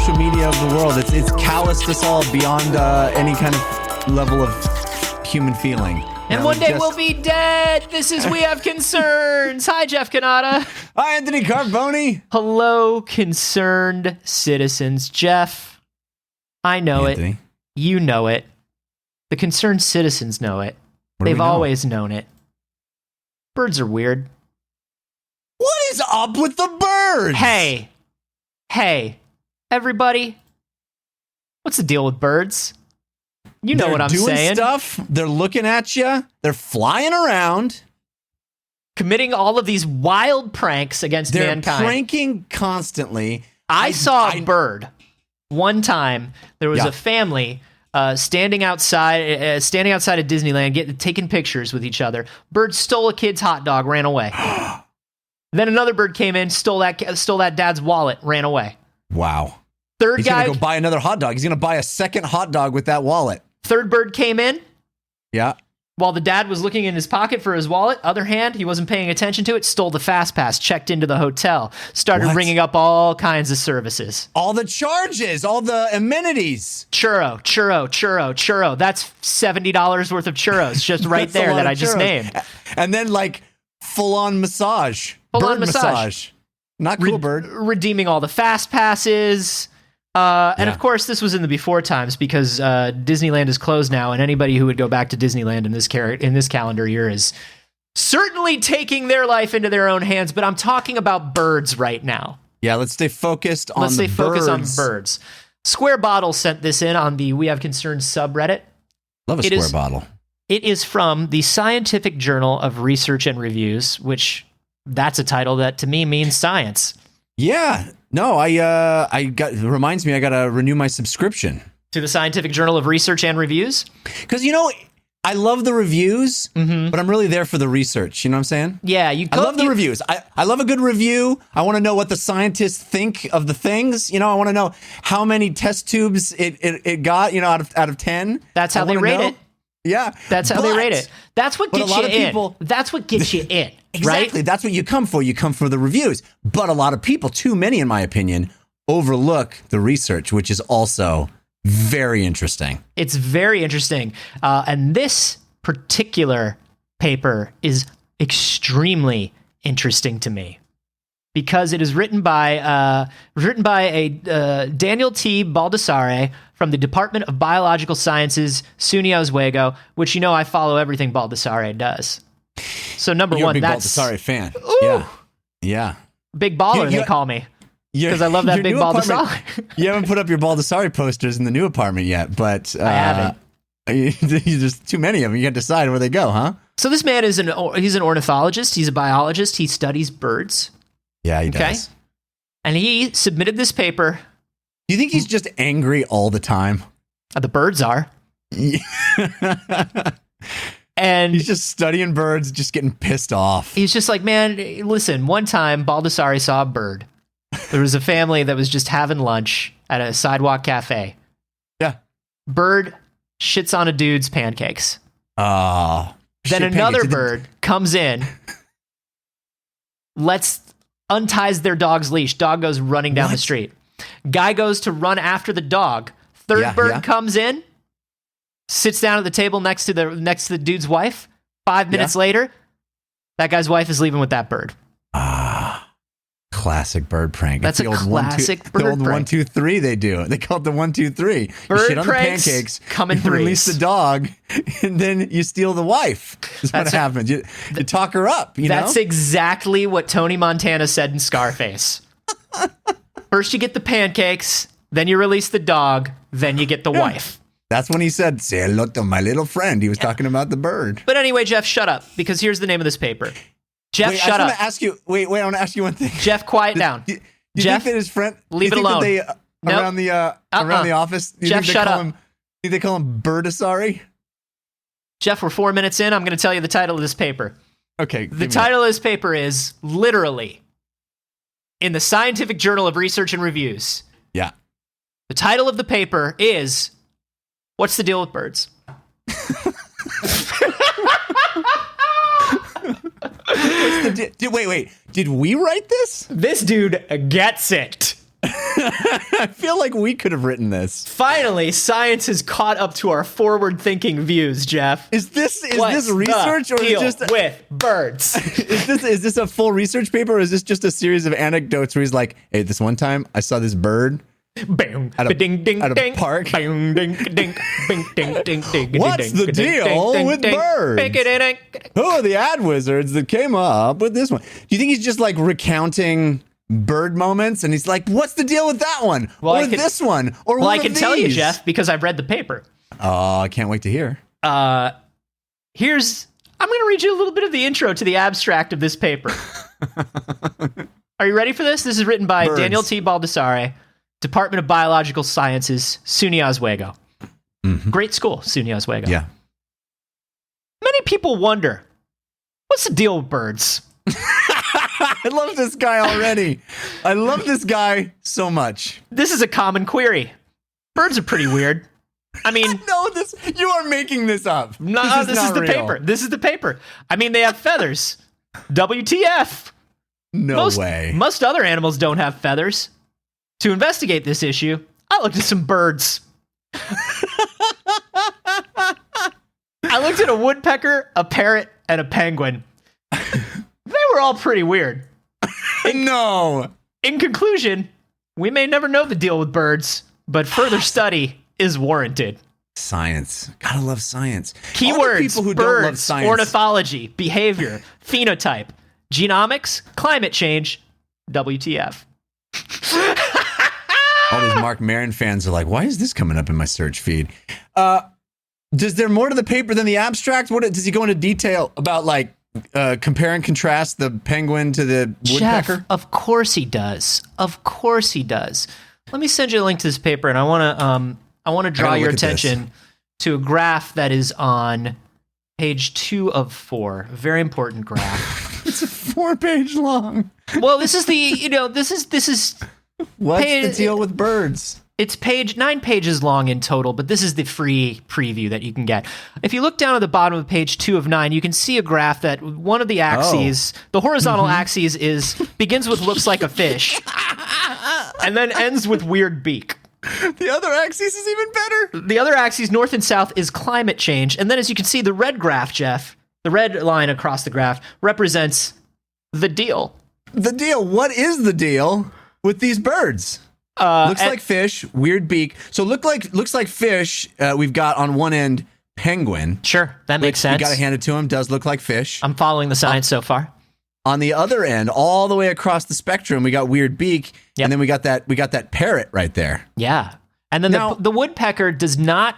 social media of the world. It's calloused us all beyond any kind of level of human feeling. And one day we'll be dead. This is We Have Concerns. Hi, Jeff Canada. Hi, Anthony Carboni. Hello, concerned citizens. Jeff, I know it. You know it. The concerned citizens know it. They've always known it. Birds are weird. What is up with the birds? Hey, everybody. What's the deal with birds? You know what I'm saying. They're doing stuff. They're looking at you. They're flying around. Committing all of these wild pranks against mankind. They're pranking constantly. I saw a bird one time. There was a family standing outside of Disneyland, taking pictures with each other. Bird stole a kid's hot dog, ran away. Then another bird came in, stole that dad's wallet, ran away. Wow. He's gonna go buy another hot dog. He's gonna buy a second hot dog with that wallet. Third bird came in. Yeah. While the dad was looking in his pocket for his wallet, other hand, he wasn't paying attention to it, stole the fast pass, checked into the hotel, started ringing up all kinds of services. All the charges, all the amenities. Churro. That's $70 worth of churros just right there that I just named. And then like full-on massage. Bird massage. Not cool, bird. Redeeming all the fast passes. And of course, this was in the before times because Disneyland is closed now, and anybody who would go back to Disneyland in this calendar year is certainly taking their life into their own hands. But I'm talking about birds right now. Yeah, let's stay focused on birds. Square Bottle sent this in on the We Have Concerns subreddit. Love a Square Bottle. It is from the Scientific Journal of Research and Reviews, which that's a title that to me means science. Yeah. No, it reminds me I got to renew my subscription to the Scientific Journal of Research and Reviews. Because, I love the reviews, but I'm really there for the research. You know what I'm saying? Yeah. I love the reviews. I love a good review. I want to know what the scientists think of the things. I want to know how many test tubes it got, out of 10. That's how they rate it. Yeah. That's how they rate it. That's what gets you in. That's what gets you in. Exactly. Right? That's what you come for. You come for the reviews. But a lot of people, too many in my opinion, overlook the research, which is also very interesting. It's very interesting. And this particular paper is extremely interesting to me because it is written by a Daniel T. Baldassare from the Department of Biological Sciences, SUNY Oswego, which I follow everything Baldassare does. So number You're one, a big that's Baldassare fan. Ooh, Yeah. Big baller, they call me. Because I love that big Baldassare. You haven't put up your Baldassare posters in the new apartment yet, but I haven't. There's too many of them. You got to decide where they go, huh? So this man he's an ornithologist. He's a biologist. He studies birds. Yeah, he does. And he submitted this paper. Do you think he's just angry all the time? The birds are. And he's just studying birds, just getting pissed off. He's just like, man, listen, one time Baldassare saw a bird. There was a family that was just having lunch at a sidewalk cafe. Yeah. Bird shits on a dude's pancakes. Then another bird comes in, unties their dog's leash. Dog goes running down the street. Guy goes to run after the dog. Third bird comes in, sits down at the table next to the dude's wife. 5 minutes later, that guy's wife is leaving with that bird. Classic bird prank. That's a classic bird prank. The old 1, 2, 3 they do. They call it the 1, 2, 3. Bird you shit on the pranks pancakes, come in you threes. release the dog, and then you steal the wife. That's what happens. You talk her up, That's exactly what Tony Montana said in Scarface. First you get the pancakes, then you release the dog, then you get the wife. That's when he said, say hello to my little friend. He was talking about the bird. But anyway, Jeff, shut up, because here's the name of this paper. Jeff, shut up. I want to ask you one thing. Jeff, quiet down. Do you think that his friend... Leave it alone. Around the office... Jeff, shut up. Do you think they call him Birdassare? Jeff, we're 4 minutes in. I'm going to tell you the title of this paper. Okay. The title of this paper is literally in the Scientific Journal of Research and Reviews. Yeah. The title of the paper is, What's the Deal with Birds? Wait. Did we write this? This dude gets it. I feel like we could have written this. Finally, science has caught up to our forward-thinking views, Jeff. Is this research or deal is it just with birds? is this a full research paper or is this just a series of anecdotes where he's like, hey, this one time I saw this bird Bang, at a, ding, ding, at a ding, park. Bang, ding, ding, bing, ding, ding, ding, What's ding, the ding, deal ding, with ding, birds? ding, ding, ding, ding. Who are the ad wizards that came up with this one? Do you think he's just like recounting bird moments and he's like, what's the deal with that one? Or this one? Or well, one I can of tell you, these? Jeff, because I've read the paper. Oh, I can't wait to hear. I'm going to read you a little bit of the intro to the abstract of this paper. Are you ready for this? This is written by Birds. Daniel T. Baldessare, Department of Biological Sciences, SUNY Oswego. Mm-hmm. Great school, SUNY Oswego. Yeah. Many people wonder, what's the deal with birds? I love this guy already. I love this guy so much. This is a common query. Birds are pretty weird. I mean, No, you are making this up. no, this is not the real. paper. This is the paper. I mean, they have feathers. WTF? No way. Most other animals don't have feathers. To investigate this issue, I looked at some birds. I looked at a woodpecker, a parrot, and a penguin. They were all pretty weird. No. In conclusion, we may never know the deal with birds, but further study is warranted. Science. Gotta love science. All the Keywords, people who don't love birds, science. ornithology, behavior, phenotype, genomics, climate change, WTF. All these Mark Maron fans are like, why is this coming up in my search feed? Does there more to the paper than the abstract? What does he go into detail about, like, compare and contrast the penguin to the woodpecker? Jeff, of course he does. Of course he does. Let me send you a link to this paper, and I want to draw gotta your look at this. attention to a graph that is on page 2 of 4. Very important graph. It's 4 page long. Well, this is this is What's the deal with birds? It's 9 pages long in total, but this is the free preview that you can get. If you look down at the bottom of page 2 of 9, you can see a graph that one of the axes, the horizontal axis begins with looks like a fish, and then ends with weird beak. The other axis is even better. The other axis, north and south, is climate change. And then as you can see, the red graph, Jeff, the red line across the graph represents the deal. The deal. What is the deal with these birds? Looks like fish, weird beak. So looks like fish. We've got on one end penguin. Sure, that makes sense. You got to hand it to him. Does look like fish. I'm following the science so far. On the other end, all the way across the spectrum, we got weird beak, Yep. and then we got that parrot right there. Yeah. And then Now- the woodpecker does not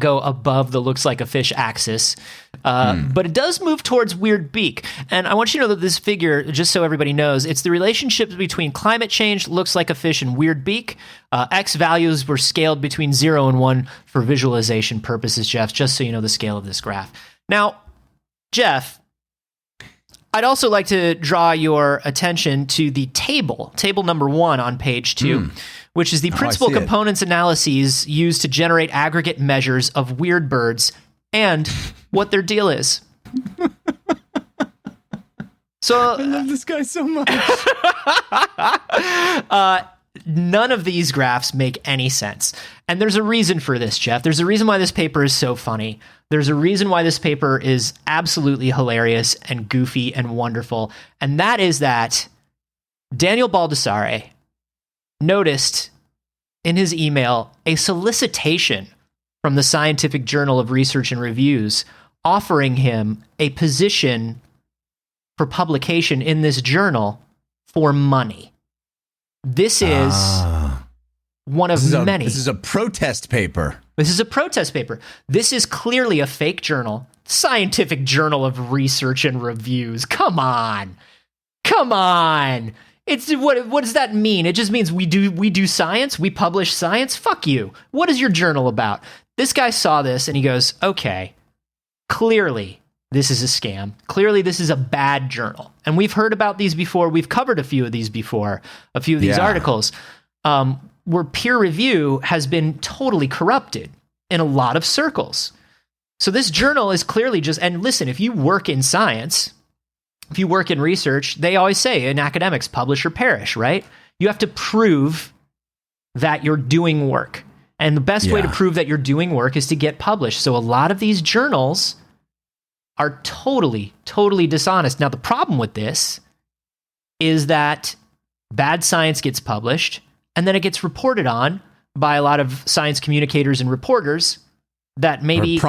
go above the looks like a fish axis, but it does move towards weird beak. And I want you to know that this figure, just so everybody knows, it's the relationship between climate change, looks like a fish, and weird beak. X values were scaled between 0 and 1 for visualization purposes, Jeff, just so you know the scale of this graph. Now, Jeff, I'd also like to draw your attention to the table number 1 on page 2, which is the principal see it. components analyses used to generate aggregate measures of weird birds and what their deal is. So I love this guy so much. none of these graphs make any sense. And there's a reason for this, Jeff. There's a reason why this paper is so funny. There's a reason why this paper is absolutely hilarious and goofy and wonderful. And that is that Daniel Baldessare noticed in his email a solicitation from the Scientific Journal of Research and Reviews offering him a position for publication in this journal for money. This is one of many. This is a protest paper. This is a protest paper. This is clearly a fake journal. Scientific Journal of Research and Reviews. Come on. Come on. It's what does that mean? It just means we do science, we publish science. Fuck you. What is your journal about? This guy saw this and he goes, "Okay. Clearly this is a scam. Clearly this is a bad journal." And we've heard about these before. We've covered a few of these before. A few of these articles where peer review has been totally corrupted in a lot of circles. So this journal is clearly just, and listen, if you work in science, if you work in research, they always say in academics, publish or perish, right? You have to prove that you're doing work. And the best way to prove that you're doing work is to get published. So a lot of these journals are totally, totally dishonest. Now, the problem with this is that bad science gets published, and then it gets reported on by a lot of science communicators and reporters that maybe... Or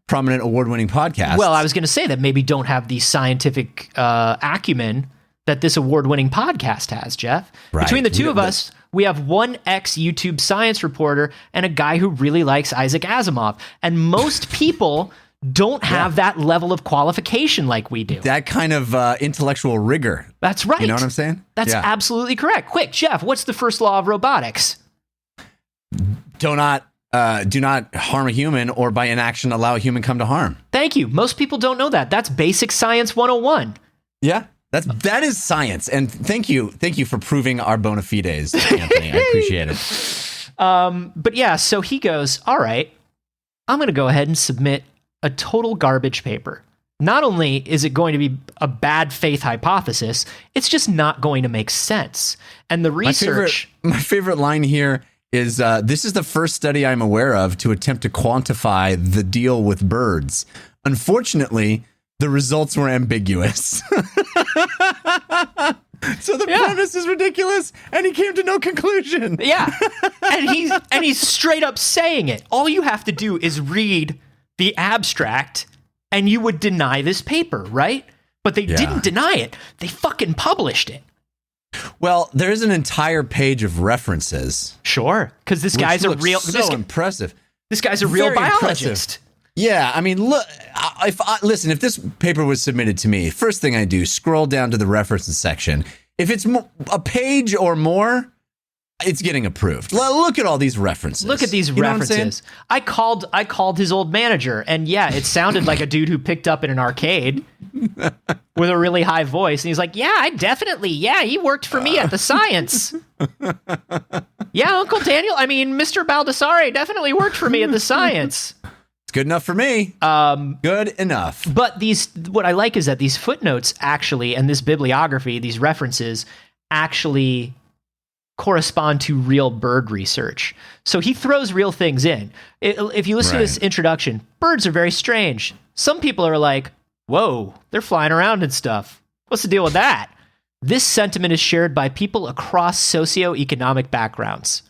prominent award-winning podcasts. Well, I was going to say that maybe don't have the scientific acumen that this award-winning podcast has, Jeff. Right. Between the two of us, we have one ex-YouTube science reporter and a guy who really likes Isaac Asimov. And most people don't have that level of qualification like we do. That kind of intellectual rigor. That's right. You know what I'm saying? That's absolutely correct. Quick, Jeff, what's the first law of robotics? Do not harm a human, or by inaction allow a human come to harm. Thank you. Most people don't know that. That's basic science 101. Yeah. That is science, and thank you for proving our bona fides, Anthony. I appreciate it. But yeah, so he goes, all right, I'm going to go ahead and submit a total garbage paper. Not only is it going to be a bad faith hypothesis, it's just not going to make sense. And the research... My favorite line here is, this is the first study I'm aware of to attempt to quantify the deal with birds. Unfortunately, the results were ambiguous. So the premise is ridiculous, and he came to no conclusion. Yeah, and he's straight up saying it. All you have to do is read the abstract, and you would deny this paper, right? But they didn't deny it. They fucking published it. Well, there's an entire page of references. Sure, because this guy's a real... impressive. This guy's a real biologist. Impressive. Yeah, I mean, look. If this paper was submitted to me, first thing I do, scroll down to the references section. If it's a page or more, it's getting approved. Look at all these references. Look at these references. I called his old manager, and yeah, it sounded like a dude who picked up in an arcade with a really high voice, and he's like, "Yeah, he worked for me at the Science." Yeah, Uncle Daniel. I mean, Mr. Baldassare definitely worked for me at the Science. It's good enough for me. Good enough. But what I like is that these footnotes actually, and this bibliography, these references actually correspond to real bird research. So he throws real things in. If you listen to this introduction, birds are very strange. Some people are like, whoa, they're flying around and stuff. What's the deal with that? This sentiment is shared by people across socioeconomic backgrounds.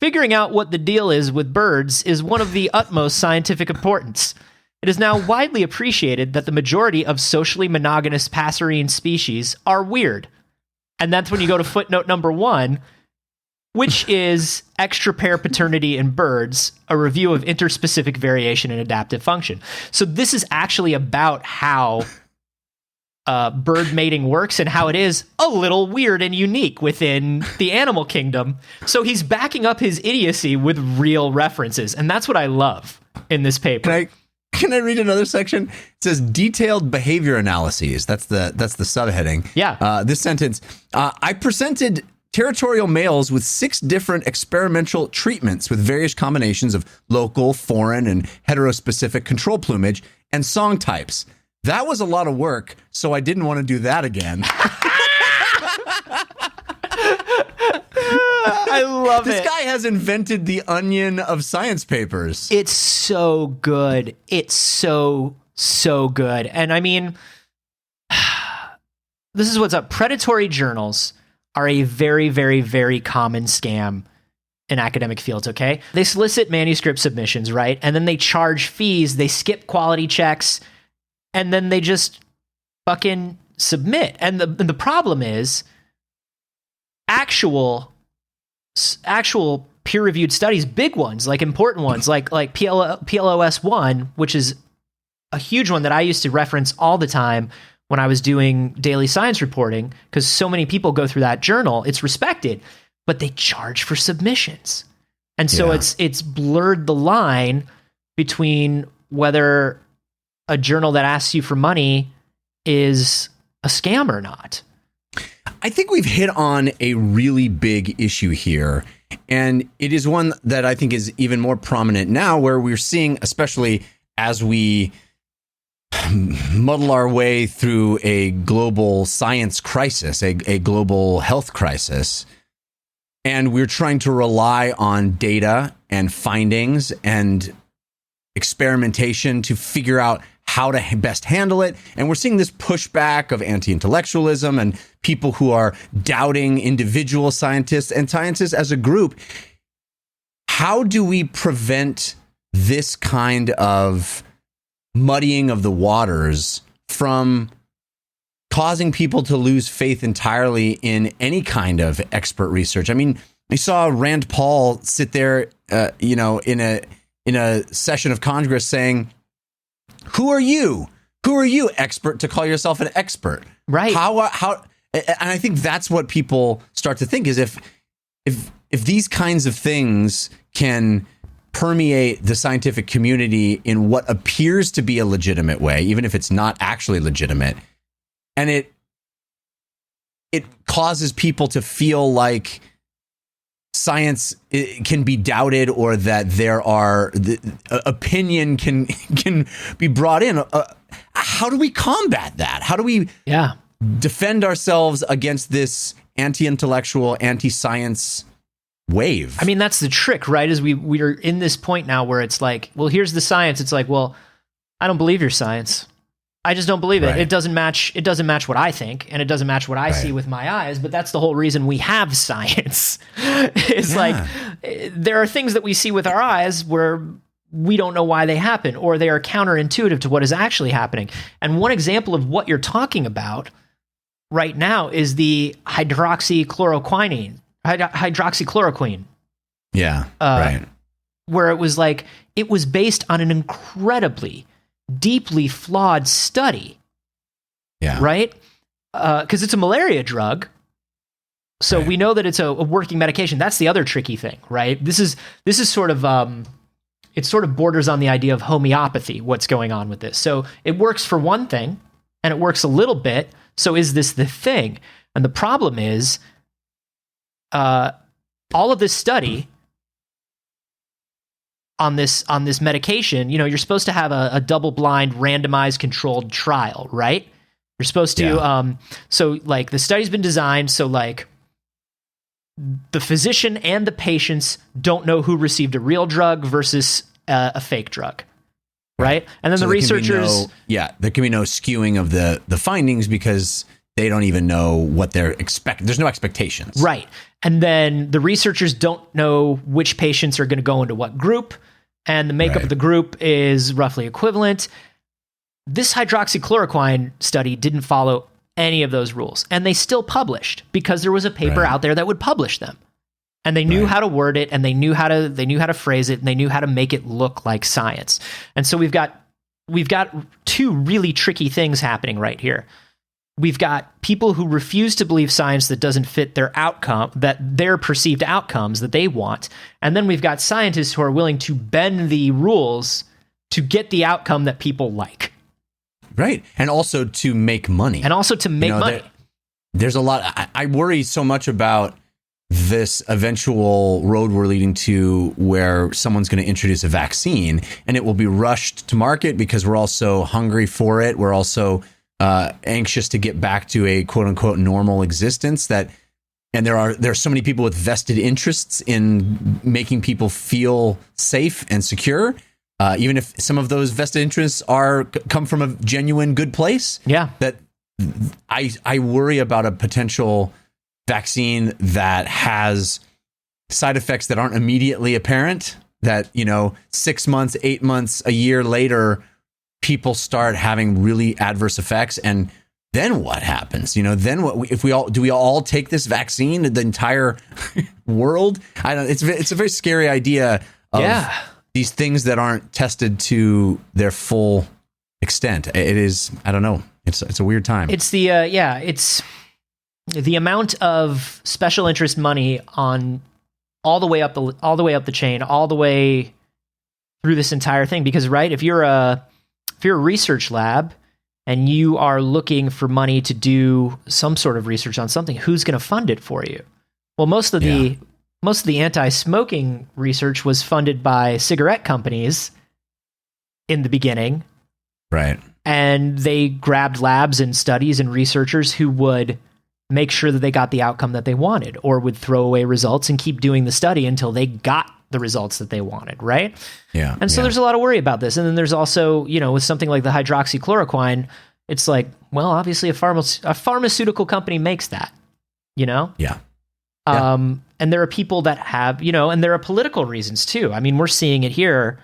Figuring out what the deal is with birds is one of the utmost scientific importance. It is now widely appreciated that the majority of socially monogamous passerine species are weird. And that's when you go to footnote number 1, which is Extra Pair Paternity in Birds, a review of interspecific variation and adaptive function. So this is actually about how bird mating works and how it is a little weird and unique within the animal kingdom. So he's backing up his idiocy with real references, and that's what I love in this paper. Can I read another section? It says detailed behavior analyses. That's the subheading. Yeah. This sentence, I presented territorial males with 6 different experimental treatments with various combinations of local, foreign, and heterospecific control plumage and song types. That was a lot of work, so I didn't want to do that again. I love This guy has invented the onion of science papers. It's so good. It's so good. And I mean, this is what's up. Predatory journals are a very, very, very common scam in academic fields, okay? They solicit manuscript submissions, right? And then they charge fees, they skip quality checks, and then they just fucking submit. And the problem is actual peer-reviewed studies, big ones, like important ones, like PLOS 1, which is a huge one that I used to reference all the time when I was doing daily science reporting, because so many people go through that journal. It's respected, but they charge for submissions. And so it's blurred the line between whether a journal that asks you for money is a scam or not. I think we've hit on a really big issue here, and it is one that I think is even more prominent now, where we're seeing, especially as we muddle our way through a global science crisis, a global health crisis, and we're trying to rely on data and findings and experimentation to figure out how to best handle it. And we're seeing this pushback of anti-intellectualism and people who are doubting individual scientists and scientists as a group. How do we prevent this kind of muddying of the waters from causing people to lose faith entirely in any kind of expert research? I mean, we saw Rand Paul sit there, in a session of Congress saying, "Who are you? Who are you, expert, to call yourself an expert?" Right. How? And I think that's what people start to think is if these kinds of things can permeate the scientific community in what appears to be a legitimate way, even if it's not actually legitimate, and it causes people to feel like science can be doubted, or that opinion can be brought in. How do we combat that? How do we defend ourselves against this anti-intellectual, anti-science wave? I mean, that's the trick, right? Is we are in this point now where it's like, well, here's the science. It's like, well, I don't believe your science. I just don't believe it. Right. It doesn't match what I think, and it doesn't match what I see with my eyes, but that's the whole reason we have science. It's like there are things that we see with our eyes where we don't know why they happen, or they are counterintuitive to what is actually happening. And one example of what you're talking about right now is the hydroxychloroquine. Yeah, right. Where it was like, it was based on an incredibly deeply flawed study. Yeah. Right? Because it's a malaria drug. So we know that it's a working medication. That's the other tricky thing, right? This is sort of, it sort of borders on the idea of homeopathy, what's going on with this. So it works for one thing, and it works a little bit. So is this the thing? And the problem is, all of this study on this medication, you're supposed to have a double-blind, randomized, controlled trial, right? You're supposed to, so like the study's been designed so like the physician and the patients don't know who received a real drug versus a fake drug, right? And then so the researchers, there can be no skewing of the findings because they don't even know what they're expecting. There's no expectations, right? And then the researchers don't know which patients are going to go into what group, and the makeup of the group is roughly equivalent. This hydroxychloroquine study didn't follow any of those rules, and they still published because there was a paper out there that would publish them, and they knew how to word it, and they knew how to phrase it, and they knew how to make it look like science. And so we've got two really tricky things happening right here. We've got people who refuse to believe science that doesn't fit their their perceived outcomes that they want. And then we've got scientists who are willing to bend the rules to get the outcome that people like. Right. And also to make money. There's a lot. I worry so much about this eventual road we're leading to where someone's going to introduce a vaccine and it will be rushed to market because we're all so hungry for it. We're also anxious to get back to a quote unquote normal existence and there are so many people with vested interests in making people feel safe and secure, even if some of those vested interests come from a genuine good place. Yeah. That I worry about a potential vaccine that has side effects that aren't immediately apparent, that 6 months, 8 months, a year later, people start having really adverse effects. And then what happens? Then what? If do we all take this vaccine, the entire world? I don't. It's a very scary idea of these things that aren't tested to their full extent. It is. I don't know. It's a weird time. It's it's the amount of special interest money on all the way up the chain, all the way through this entire thing. Because if you're a research lab and you are looking for money to do some sort of research on something, who's going to fund it for you? Well, most of the anti-smoking research was funded by cigarette companies in the beginning. Right. And they grabbed labs and studies and researchers who would make sure that they got the outcome that they wanted, or would throw away results and keep doing the study until they got the results that they wanted, right? Yeah. And so there's a lot of worry about this. And then there's also, with something like the hydroxychloroquine, it's like, well, obviously a pharmaceutical company makes that, Yeah. And there are people that have, and there are political reasons too. I mean, we're seeing it here.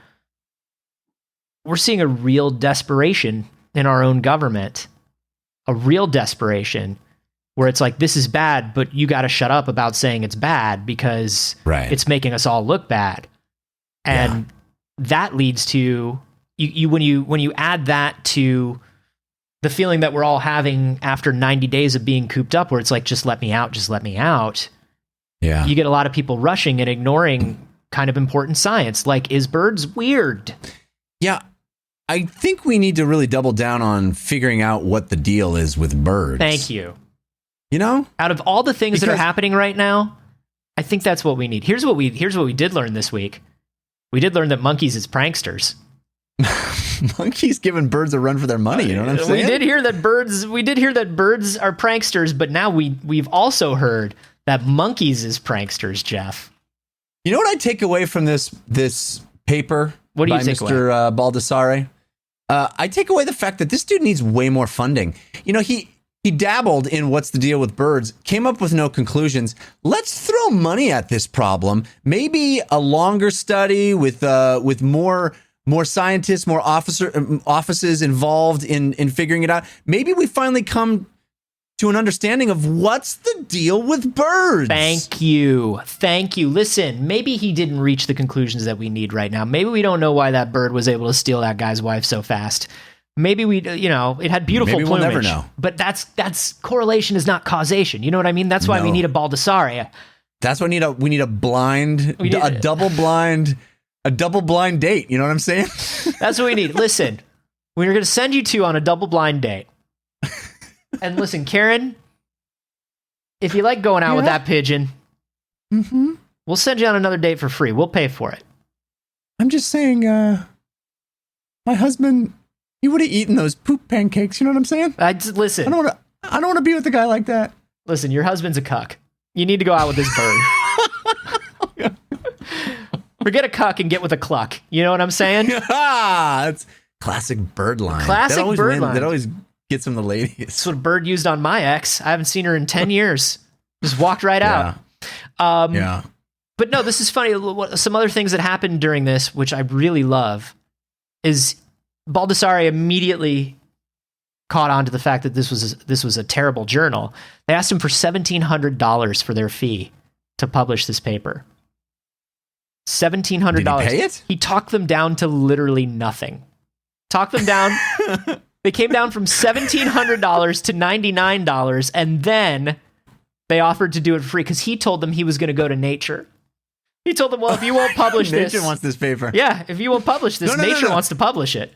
We're seeing a real desperation in our own government, a real desperation where it's like, this is bad, but you got to shut up about saying it's bad because it's making us all look bad. And that leads to when you add that to the feeling that we're all having after 90 days of being cooped up, where it's like, just let me out, just let me out. Yeah. You get a lot of people rushing and ignoring kind of important science, like, is birds weird? Yeah. I think we need to really double down on figuring out what the deal is with birds. Thank you. Out of all the things that are happening right now, I think that's what we need. Here's what we did learn this week. We did learn that monkeys is pranksters. Monkeys giving birds a run for their money. You know what I'm saying? We did hear that birds are pranksters, but now we've also heard that monkeys is pranksters, Jeff. You know what I take away from this paper by Mr. Baldassare? I take away the fact that this dude needs way more funding. He dabbled in what's the deal with birds, came up with no conclusions. Let's throw money at this problem. Maybe a longer study with more scientists, more offices involved in figuring it out. Maybe we finally come to an understanding of what's the deal with birds. Thank you. Listen, maybe he didn't reach the conclusions that we need right now. Maybe we don't know why that bird was able to steal that guy's wife so fast. Maybe it had beautiful plumage. We'll never know. But that's correlation is not causation. You know what I mean? That's why we need a Baldassare. That's why we need a double blind date. You know what I'm saying? That's what we need. Listen, we're going to send you two on a double blind date. And listen, Karen, if you like going out with that pigeon, we'll send you on another date for free. We'll pay for it. I'm just saying, my husband, he would have eaten those poop pancakes. You know what I'm saying? Listen, I don't want to be with a guy like that. Listen, your husband's a cuck. You need to go out with this bird. Forget a cuck and get with a cluck. You know what I'm saying? That's classic bird line. That always gets him the ladies. That's what a bird used on my ex. I haven't seen her in 10 years. Just walked right out. But no, this is funny. Some other things that happened during this, which I really love, is Baldassare immediately caught on to the fact that this was a terrible journal. They asked him for $1,700 for their fee to publish this paper. $1,700. Did he pay it? He talked them down to literally nothing. Talked them down. They came down from $1,700 to $99, and then they offered to do it for free because he told them he was going to go to Nature. He told them, well, if you won't publish this... Nature wants this paper. Yeah, if you won't publish this, Nature wants to publish it.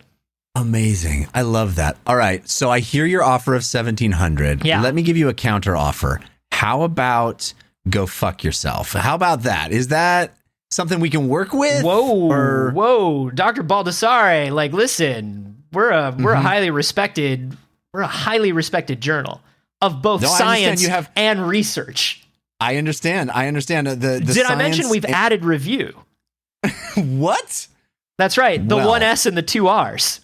Amazing. I love that. All right, so I hear your offer of $1,700. Yeah. Let me give you a counter offer. How about go fuck yourself? How about that? Is that something we can work with? Whoa, Dr. Baldassare, listen, we're a highly respected journal of both science and research. I understand. Did I mention we've added review? What? That's right. The one S and the two R's.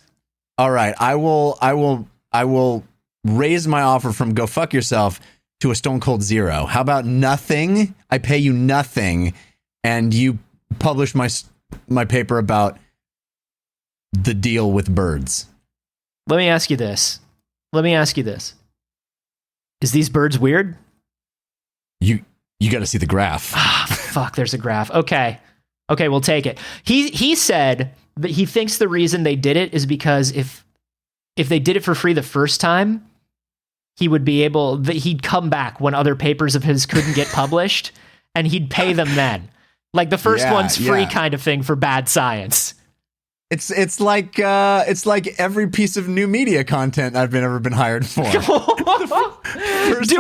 All right. I will raise my offer from go fuck yourself to a stone cold zero. How about nothing? I pay you nothing, and you publish my paper about the deal with birds. Let me ask you this. Is these birds weird? You got to see the graph. Fuck, there's a graph. Okay, we'll take it. He said that he thinks the reason they did it is because if they did it for free the first time, he'd come back when other papers of his couldn't get published, and he'd pay them then. Like the first one's free kind of thing for bad science. It's like every piece of new media content I've ever been hired for. Do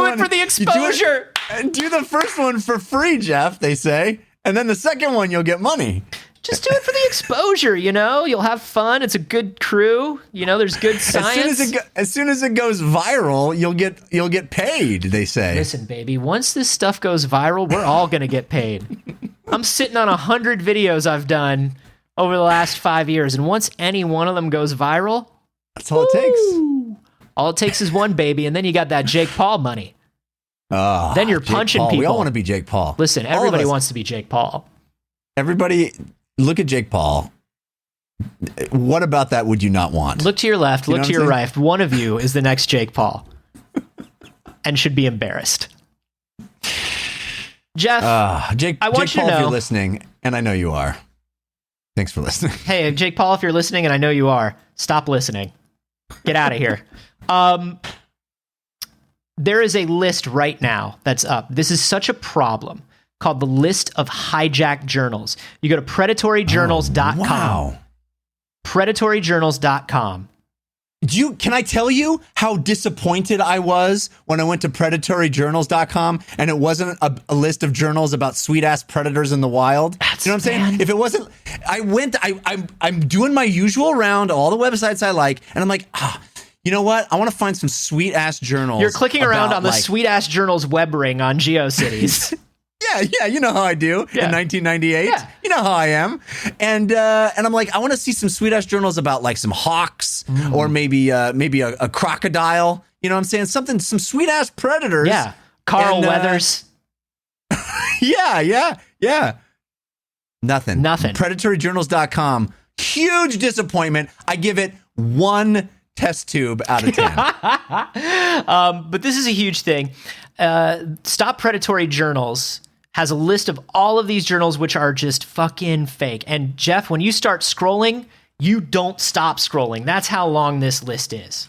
it for the exposure. Do the first one for free, Jeff, they say. And then the second one, you'll get money. Just do it for the exposure, You'll have fun. It's a good crew. There's good science. As soon as it goes viral, you'll get paid, they say. Listen, baby, once this stuff goes viral, we're all going to get paid. I'm sitting on 100 videos I've done over the last 5 years, and once any one of them goes viral, that's all it takes. All it takes is one, baby, and then you got that Jake Paul money. Then you're punching people. We all want to be Jake Paul. Listen, everybody wants to be Jake Paul. Everybody, look at Jake Paul. What about that would you not want? Look to your left, look to your right. One of you is the next Jake Paul and should be embarrassed. Jeff, Jake Paul, if you're listening, and I know you are. Thanks for listening. Hey, Jake Paul, if you're listening, and I know you are, stop listening. Get out of here. There is a list right now that's up. This is such a problem called the list of hijacked journals. You go to predatoryjournals.com. Wow. Predatoryjournals.com. Can I tell you how disappointed I was when I went to predatoryjournals.com and it wasn't a list of journals about sweet ass predators in the wild? You know what I'm saying? If it wasn't, I'm doing my usual round, all the websites I like, and I'm like, you know what? I want to find some sweet ass journals. You're clicking around on the sweet ass journals web ring on GeoCities. Yeah, you know how I do in 1998. Yeah. You know how I am. And I'm like, I want to see some sweet ass journals about like some hawks or maybe a crocodile. You know what I'm saying? Some sweet ass predators. Yeah. Carl Weathers. Yeah. Nothing. Predatoryjournals.com. Huge disappointment. I give it 1 test tube out of 10. But this is a huge thing. Stop Predatory Journals has a list of all of these journals which are just fucking fake. And Jeff, when you start scrolling, you don't stop scrolling. That's how long this list is.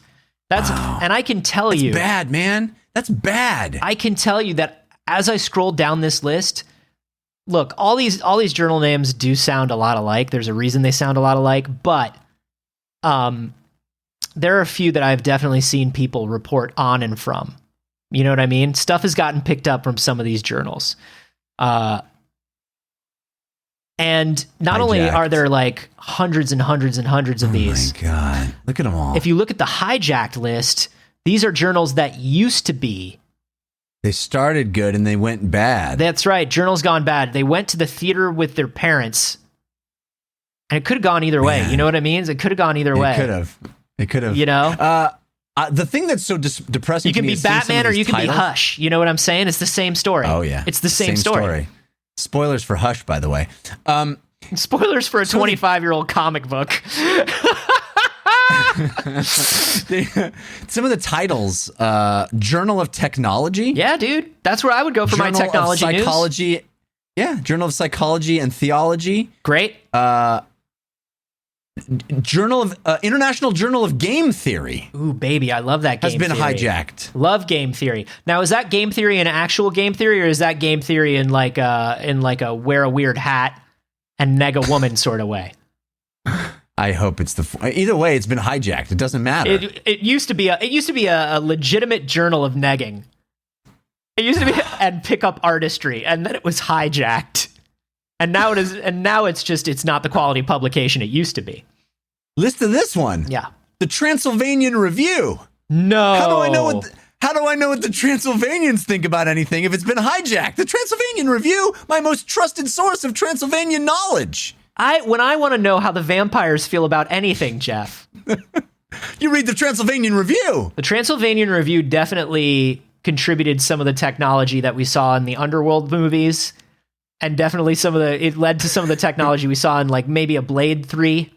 And I can tell you, that's bad, man. That's bad. I can tell you that as I scroll down this list, look, all these journal names do sound a lot alike. There's a reason they sound a lot alike, but there are a few that I've definitely seen people report on and from. You know what I mean? Stuff has gotten picked up from some of these journals. And not only are there like hundreds and hundreds and hundreds of these. Oh my God. Look at them all. If you look at the hijacked list, these are journals that used to be. They started good and they went bad. That's right. Journals gone bad. They went to the theater with their parents. And it could have gone either way. You know what I mean? It could have gone either way. It could have. You know? The thing that's so depressing. You can be Batman or you can be Hush. You know what I'm saying? It's the same story. Oh yeah, it's the same story. Spoilers for Hush, by the way. Spoilers for a 25-year-old comic book. Some of the titles: Journal of Technology. Yeah, dude, that's where I would go for my technology of Psychology. News. Yeah, Journal of Psychology and Theology. Great. International Journal of Game Theory. Ooh, baby, I love that game theory. Has been hijacked. Love game theory. Now, is that game theory an actual game theory, or is that game theory in like a wear a weird hat and neg a woman sort of way? I hope it's either way. It's been hijacked. It doesn't matter. It used to be a legitimate journal of negging. It used to be and pick up artistry, and then it was hijacked. And now it is, and now it's not the quality publication it used to be. Listen to this one. Yeah. The Transylvanian Review. No. How do I know what the Transylvanians think about anything if it's been hijacked? The Transylvanian Review, my most trusted source of Transylvanian knowledge. When I want to know how the vampires feel about anything, Jeff. You read the Transylvanian Review. The Transylvanian Review definitely contributed some of the technology that we saw in the Underworld movies. And definitely it led to some of the technology we saw in like maybe a Blade 3.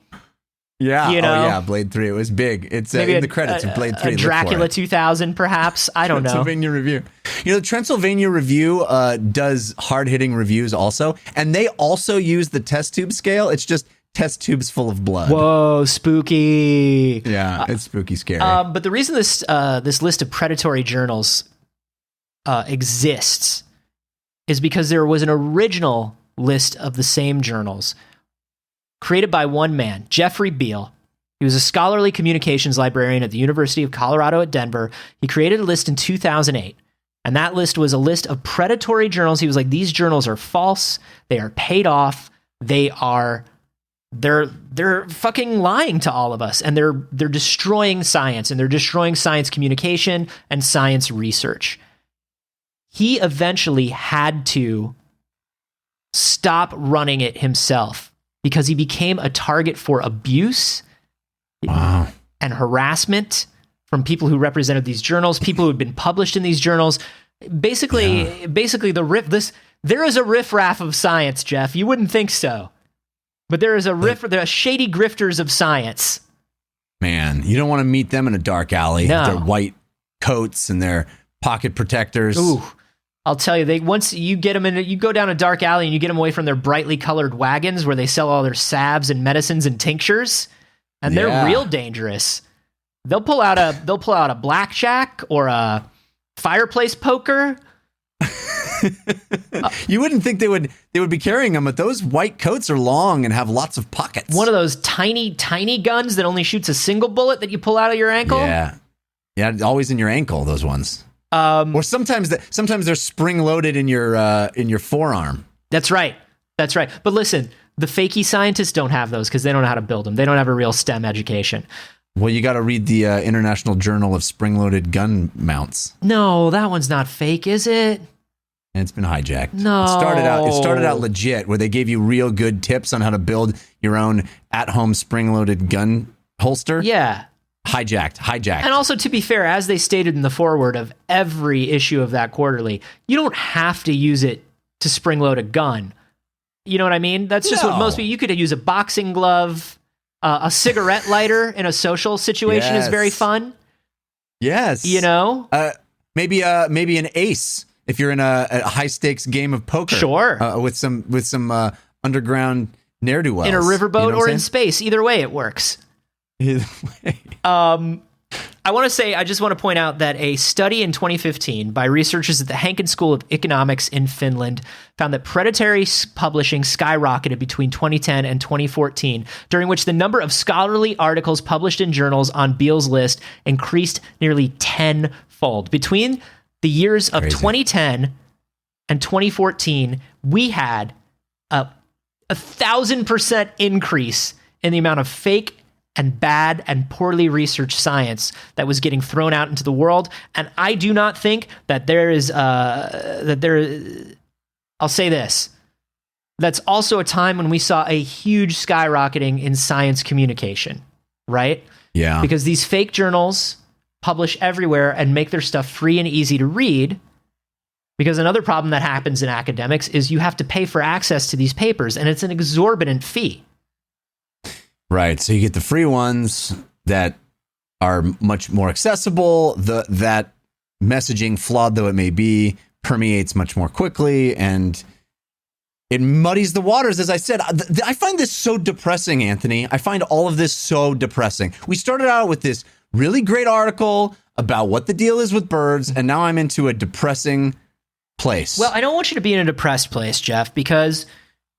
Yeah. You know? Blade 3. It was big. It's in the credits of Blade 3. A Dracula 2000, perhaps. I don't know. Transylvania Review. You know, the Transylvania Review does hard-hitting reviews also. And they also use the test tube scale. It's just test tubes full of blood. Whoa, spooky. Yeah, it's spooky scary. But the reason this list of predatory journals exists is because there was an original list of the same journals created by one man, Jeffrey Beal. He was a scholarly communications librarian at the University of Colorado at Denver. He created a list in 2008, and that list was a list of predatory journals. He was like, these journals are false. They are paid off. They are they're fucking lying to all of us, and they're destroying science, and they're destroying science communication and science research. He eventually had to stop running it himself because he became a target for abuse and harassment from people who represented these journals, people who had been published in these journals. Basically, there is a riffraff of science, Jeff. You wouldn't think so. But there are shady grifters of science. Man, you don't want to meet them in a dark alley. No. With their white coats and their pocket protectors. Ooh, I'll tell you, once you get them you go down a dark alley and you get them away from their brightly colored wagons where they sell all their salves and medicines and tinctures, and they're real dangerous. They'll pull out a blackjack or a fireplace poker. You wouldn't think they would be carrying them, but those white coats are long and have lots of pockets. One of those tiny guns that only shoots a single bullet that you pull out of your ankle. Yeah, always in your ankle. Those ones. Or sometimes they're spring loaded in your forearm. That's right. But listen, the fakey scientists don't have those because they don't know how to build them. They don't have a real STEM education. Well, you got to read the International Journal of Spring-Loaded Gun Mounts. No, that one's not fake, is it? And it's been hijacked. No. It started out legit, where they gave you real good tips on how to build your own at-home spring-loaded gun holster. Yeah. Hijacked. And also, to be fair, as they stated in the foreword of every issue of that quarterly, you don't have to use it to spring-load a gun. You know what I mean? That's just what most people... You could use a boxing glove, a cigarette lighter in a social situation is very fun. Yes. You know? Maybe an ace. If you're in a high stakes game of poker, sure, with some underground ne'er-do-wells in a riverboat or in space, either way it works. Either way. I just want to point out that a study in 2015 by researchers at the Hanken School of Economics in Finland found that predatory publishing skyrocketed between 2010 and 2014, during which the number of scholarly articles published in journals on Beale's list increased nearly tenfold. Between the years of 2010 and 2014, we had a 1,000% increase in the amount of fake and bad and poorly researched science that was getting thrown out into the world. And I do not think that I'll say this. That's also a time when we saw a huge skyrocketing in science communication, right? Yeah. Because these fake journals publish everywhere and make their stuff free and easy to read. Because another problem that happens in academics is you have to pay for access to these papers, and it's an exorbitant fee. Right. So you get the free ones that are much more accessible. That messaging, flawed though it may be, permeates much more quickly, and it muddies the waters. As I said, I find this so depressing, Anthony. I find all of this so depressing. We started out with this really great article about what the deal is with birds, and now I'm into a depressing place. Well, I don't want you to be in a depressed place, Jeff, because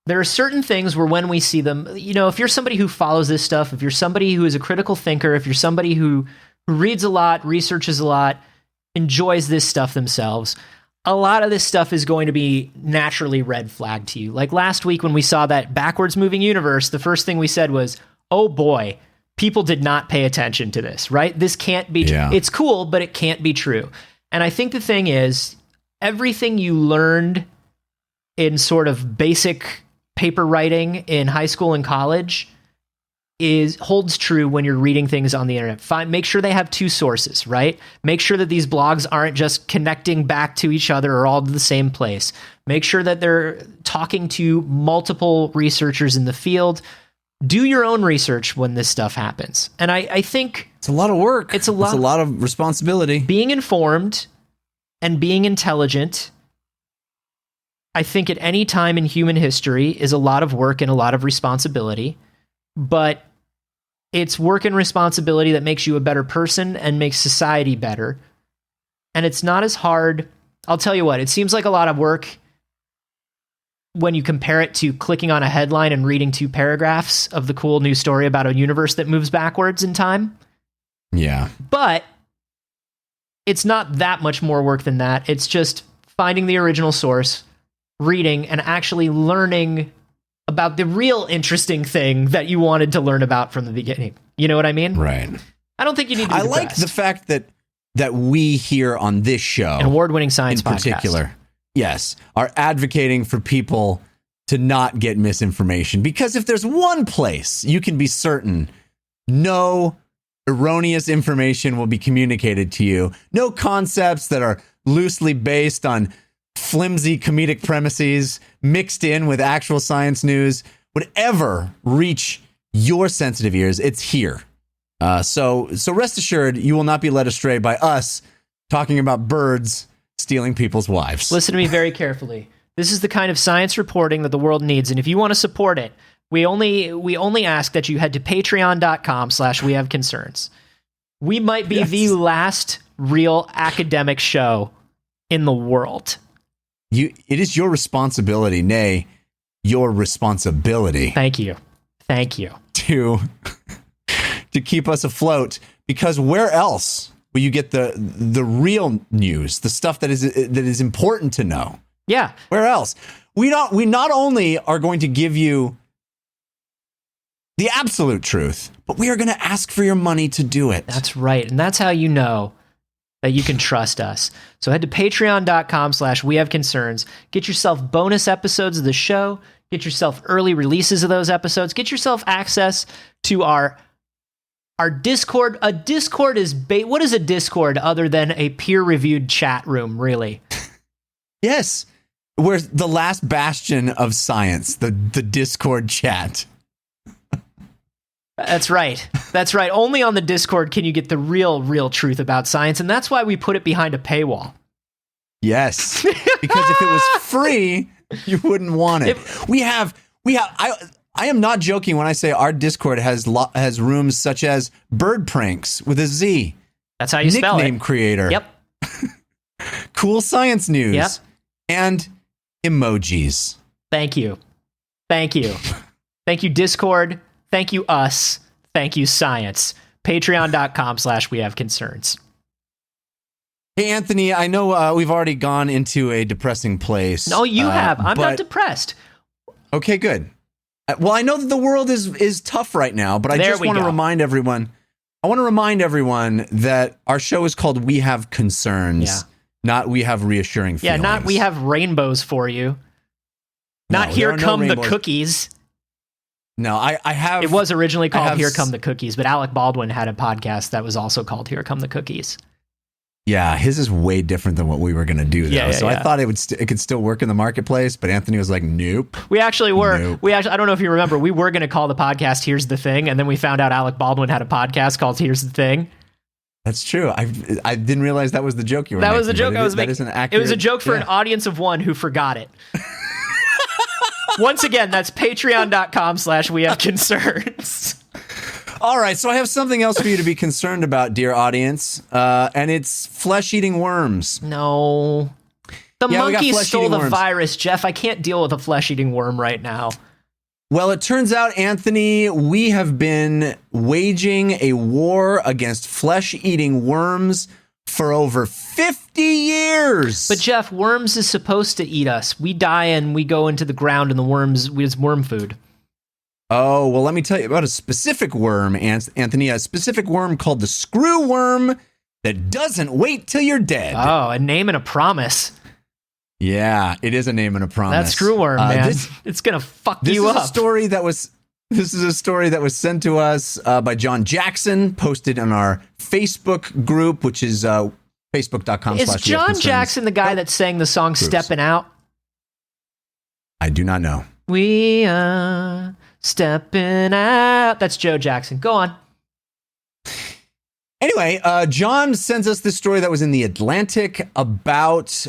there are certain things where when we see them, you know, if you're somebody who follows this stuff, if you're somebody who is a critical thinker, if you're somebody who reads a lot, researches a lot, enjoys this stuff themselves, a lot of this stuff is going to be naturally red flagged to you. Like last week when we saw that backwards moving universe, the first thing we said was, oh boy, people did not pay attention to this, right? This can't be true. It's cool, but it can't be true. And I think the thing is, everything you learned in sort of basic paper writing in high school and college holds true when you're reading things on the internet. Make sure they have two sources, right? Make sure that these blogs aren't just connecting back to each other or all to the same place. Make sure that they're talking to multiple researchers in the field. Do your own research when this stuff happens. And I think it's a lot of work. It's a lot of responsibility. Being informed and being intelligent, I think at any time in human history, is a lot of work and a lot of responsibility. But it's work and responsibility that makes you a better person and makes society better. And it's not as hard. I'll tell you what, it seems like a lot of work when you compare it to clicking on a headline and reading 2 paragraphs of the cool new story about a universe that moves backwards in time. Yeah. But it's not that much more work than that. It's just finding the original source, reading, and actually learning about the real interesting thing that you wanted to learn about from the beginning. You know what I mean? Right. I don't think you need to be I like depressed. the fact that we here on this show, An award-winning science in podcast. particular, yes, are advocating for people to not get misinformation. Because if there's one place you can be certain no erroneous information will be communicated to you, no concepts that are loosely based on flimsy comedic premises mixed in with actual science news would ever reach your sensitive ears, it's here. So rest assured, you will not be led astray by us talking about birds stealing people's wives. Listen to me very carefully. This is the kind of science reporting that the world needs, and if you want to support it, we only ask that you head to patreon.com/wehaveconcerns. We might be the last real academic show in the world. It is your responsibility, nay, your responsibility. Thank you. To keep us afloat, because where else will you get the real news, the stuff that is important to know? Yeah. Where else? We not only are going to give you the absolute truth, but we are going to ask for your money to do it. That's right. And that's how you know that you can trust us. So head to patreon.com/wehaveconcerns. Get yourself bonus episodes of the show. Get yourself early releases of those episodes. Get yourself access to our Discord. A Discord is what is a Discord other than a peer-reviewed chat room, really? Yes. We're the last bastion of science, the Discord chat. That's right. That's right. Only on the Discord can you get the real truth about science, and that's why we put it behind a paywall. Yes. Because if it was free, you wouldn't want it. I am not joking when I say our Discord has rooms such as Bird Pranks with a Z. That's how you spell it. Nickname creator. Yep. Cool science news. Yep. And emojis. Thank you. Thank you, Discord. Thank you, us. Thank you, science. Patreon.com/wehaveconcerns. Hey, Anthony, I know we've already gone into a depressing place. No, you have. I'm not depressed. Okay, good. Well, I know that the world is tough right now, but I just want to remind everyone. I want to remind everyone that our show is called We Have Concerns, not We Have Reassuring Feelings. Yeah, not We Have Rainbows for you. Not Here Come the Cookies. No, I have... It was originally called Here Come the Cookies, but Alec Baldwin had a podcast that was also called Here Come the Cookies. Yeah, his is way different than what we were going to do, though. I thought it could still work in the marketplace, but Anthony was like, nope. We actually were. Nope. I don't know if you remember, we were going to call the podcast Here's the Thing, and then we found out Alec Baldwin had a podcast called Here's the Thing. That's true. I didn't realize that was the joke you were making. That was the joke I was making. That is an accurate... It was a joke for an audience of one who forgot it. Once again, that's patreon.com/wehaveconcerns. All right, so I have something else for you to be concerned about, dear audience, and it's flesh-eating worms. No. The monkey stole the virus, Jeff. I can't deal with a flesh-eating worm right now. Well, it turns out, Anthony, we have been waging a war against flesh-eating worms for over 50 years. But Jeff, worms is supposed to eat us. We die and we go into the ground and the worms is worm food. Oh, well, let me tell you about a specific worm, Anthony, a specific worm called the screwworm that doesn't wait till you're dead. Oh, a name and a promise. Yeah, it is a name and a promise. That screwworm, man. It's going to fuck you up. This is a story that was sent to us by John Jackson, posted on our Facebook group, which is facebook.com/. Is John Jackson the guy that sang the song Steppin' Out? I do not know. We are stepping out. That's Joe Jackson. Go on. Anyway, John sends us this story that was in the Atlantic about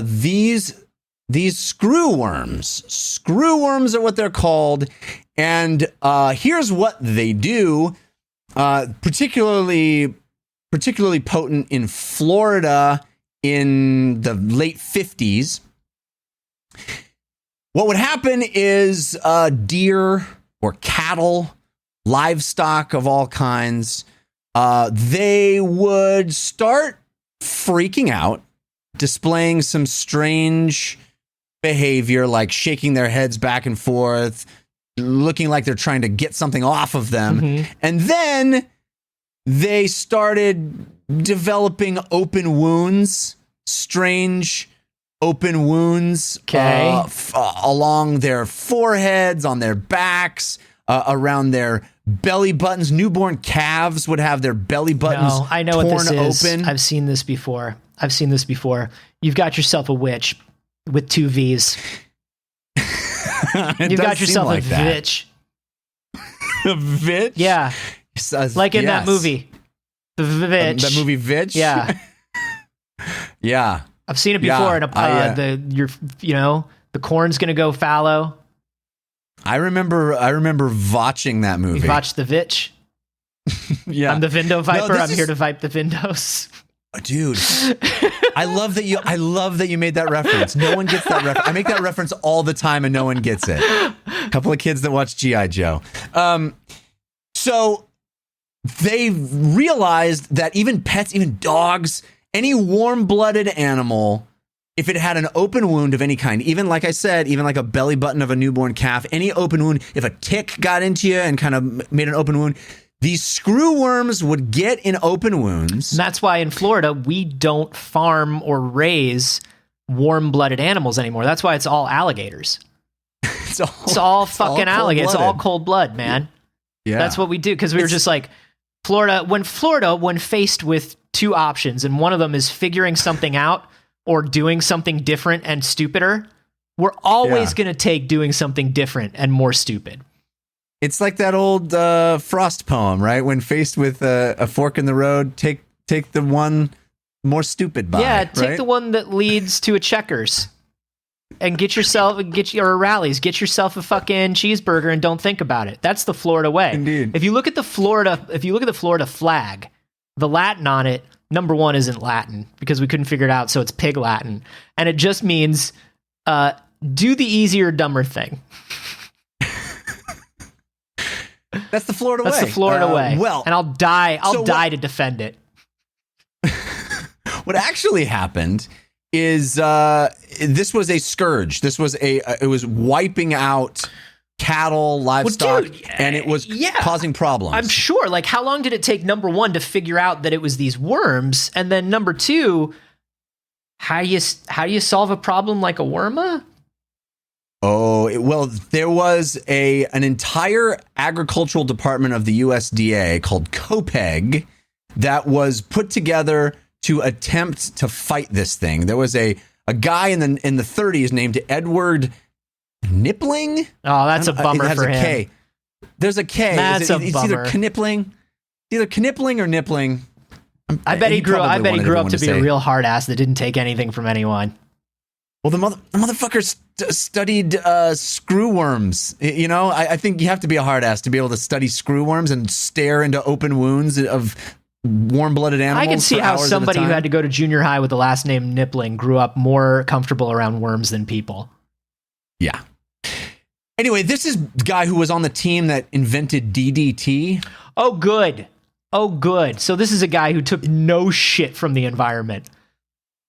these screwworms. Screwworms are what they're called. And here's what they do, particularly potent in Florida in the late 50s. What would happen is deer or cattle, livestock of all kinds, they would start freaking out, displaying some strange behavior, like shaking their heads back and forth, looking like they're trying to get something off of them. And then they started developing open wounds, strange open wounds along their foreheads, on their backs, around their belly buttons. Newborn calves would have their belly buttons I know torn what this open. is. I've seen this before. You've got yourself a witch with 2 V's. You've got yourself a vitch. A vitch? Yeah. Like in that movie. The Vitch. That movie Vitch? Yeah. Yeah. I've seen it before. And the corn's gonna go fallow. I remember watching that movie. You watched the Vitch? Yeah. I'm the Vindo Viper. I'm here to vipe the Vindos. Dude, I love that you made that reference. No one gets that reference. I make that reference all the time and no one gets it. A couple of kids that watch G.I. Joe. So they realized that even pets, even dogs, any warm-blooded animal, if it had an open wound of any kind, even like I said, even like a belly button of a newborn calf, any open wound, if a tick got into you and kind of made an open wound, these screwworms would get in open wounds. And that's why in Florida, we don't farm or raise warm-blooded animals anymore. That's why it's all alligators. It's all fucking alligators. It's all cold blood, man. Yeah. That's what we do. Because we were just like, Florida, when faced with 2 options, and one of them is figuring something out or doing something different and stupider, we're always going to take doing something different and more stupid. It's like that old Frost poem, right? When faced with a fork in the road, take the one more stupid by. Yeah, take right? the one that leads to a Checkers, and get yourself Rallies. Get yourself a fucking cheeseburger and don't think about it. That's the Florida way. Indeed. If you look at the Florida flag, the Latin on it, number 1 isn't Latin because we couldn't figure it out, so it's Pig Latin, and it just means do the easier, dumber thing. That's the Florida way. That's the Florida way. Well, and I'll die to defend it. What actually happened is this was a scourge. This was it was wiping out cattle, livestock, and it was causing problems. I'm sure. Like, how long did it take, number 1, to figure out that it was these worms, and then number 2, how do you solve a problem like a worma? Oh, well, there was an entire agricultural department of the USDA called COPEG that was put together to attempt to fight this thing. There was a guy in the 30s named Edward Knipling. Oh, that's a bummer for him. K. There's a K. That's a bummer. It's either Knipling or Nippling. I bet he grew up to be a real hard ass that didn't take anything from anyone. Well, the motherfucker studied screwworms. You know, I think you have to be a hard ass to be able to study screwworms and stare into open wounds of warm-blooded animals. I can see how somebody who had to go to junior high with the last name Nippling grew up more comfortable around worms than people. Yeah. Anyway, this is the guy who was on the team that invented DDT. Oh, good. So this is a guy who took no shit from the environment.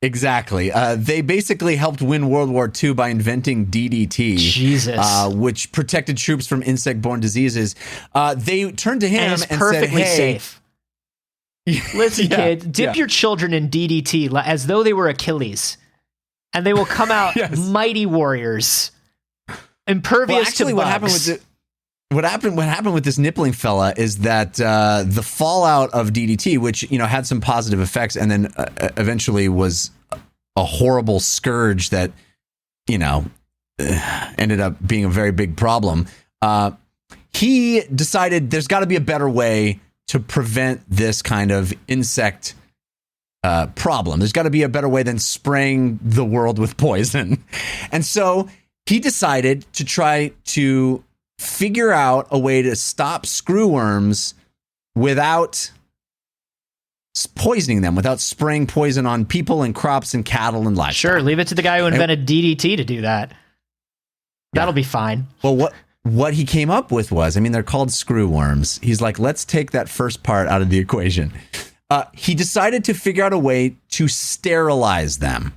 Exactly. They basically helped win World War II by inventing DDT. Jesus. Which protected troops from insect-borne diseases. They turned to him and said, perfectly hey, safe. Listen, kids, dip your children in DDT as though they were Achilles, and they will come out mighty warriors, impervious to bugs. What happened with this Nippling fella is that the fallout of DDT, which had some positive effects, and then eventually was a horrible scourge that ended up being a very big problem. He decided there's got to be a better way to prevent this kind of insect problem. There's got to be a better way than spraying the world with poison, and so he decided to try to figure out a way to stop screwworms without poisoning them, without spraying poison on people and crops and cattle and livestock. Sure, leave it to the guy who invented DDT to do that. That'll be fine. Well, what he came up with was, they're called screwworms. He's like, let's take that first part out of the equation. He decided to figure out a way to sterilize them.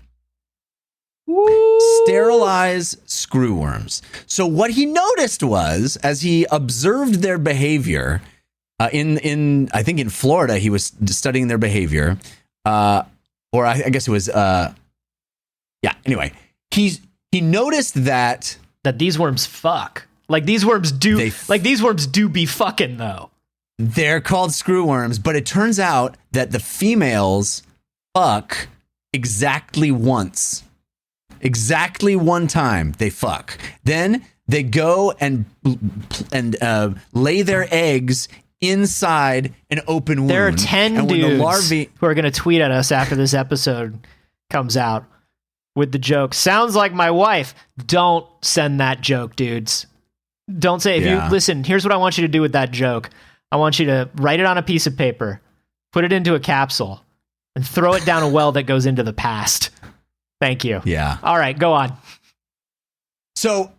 Woo! sterilize screwworms. So what he noticed was, as he observed their behavior, in I think in Florida, he was studying their behavior, or I guess it was, Anyway, he noticed that these worms fuck. Like these worms do. These worms do be fucking though. They're called screwworms, but it turns out that the females fuck exactly once. Exactly one time they fuck. Then they go and lay their eggs inside an open wound. There are 10 and dudes the larvae who are going to tweet at us after this episode comes out with the joke. Sounds like my wife. Don't send that joke, dudes. Don't say, you listen, here's what I want you to do with that joke. I want you to write it on a piece of paper, put it into a capsule, and throw it down a well that goes into the past. Thank you. Yeah. All right, go on. So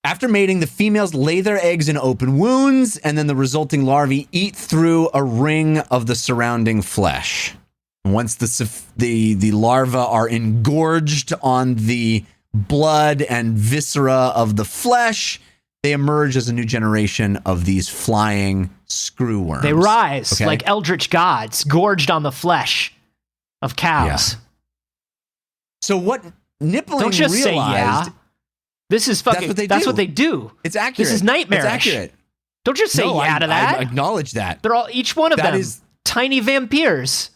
after mating, the females lay their eggs in open wounds, and then the resulting larvae eat through a ring of the surrounding flesh. Once the larvae are engorged on the blood and viscera of the flesh, they emerge as a new generation of these flying screwworms. They rise like eldritch gods, gorged on the flesh of cows. Yeah. So what Nippling Don't just realized... say yeah. This is fucking... That's what they do. It's accurate. This is nightmarish. It's accurate. Don't just say yeah to that. I acknowledge that. They're all... Each one of them is tiny vampires.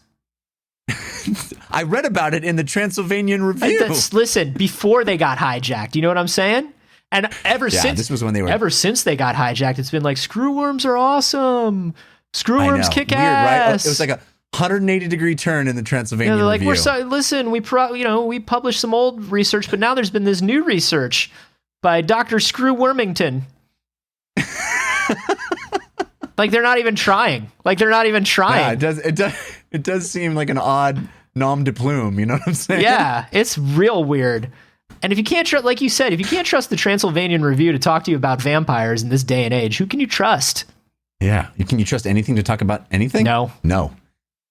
I read about it in the Transylvanian Review. Listen, before they got hijacked. You know what I'm saying? And this was when they were... Ever since they got hijacked, it's been like, screwworms are awesome. Screwworms kick ass. Weird, right? It was like a 180-degree turn in the Transylvanian they're like, Review. Listen, we published some old research, but now there's been this new research by Dr. Screwwormington. Like they're not even trying. Yeah, it does seem like an odd nom de plume. You know what I'm saying? Yeah, it's real weird. And if you can't trust, like you said, if you can't trust the Transylvanian Review to talk to you about vampires in this day and age, who can you trust? Yeah, can you trust anything to talk about anything? No.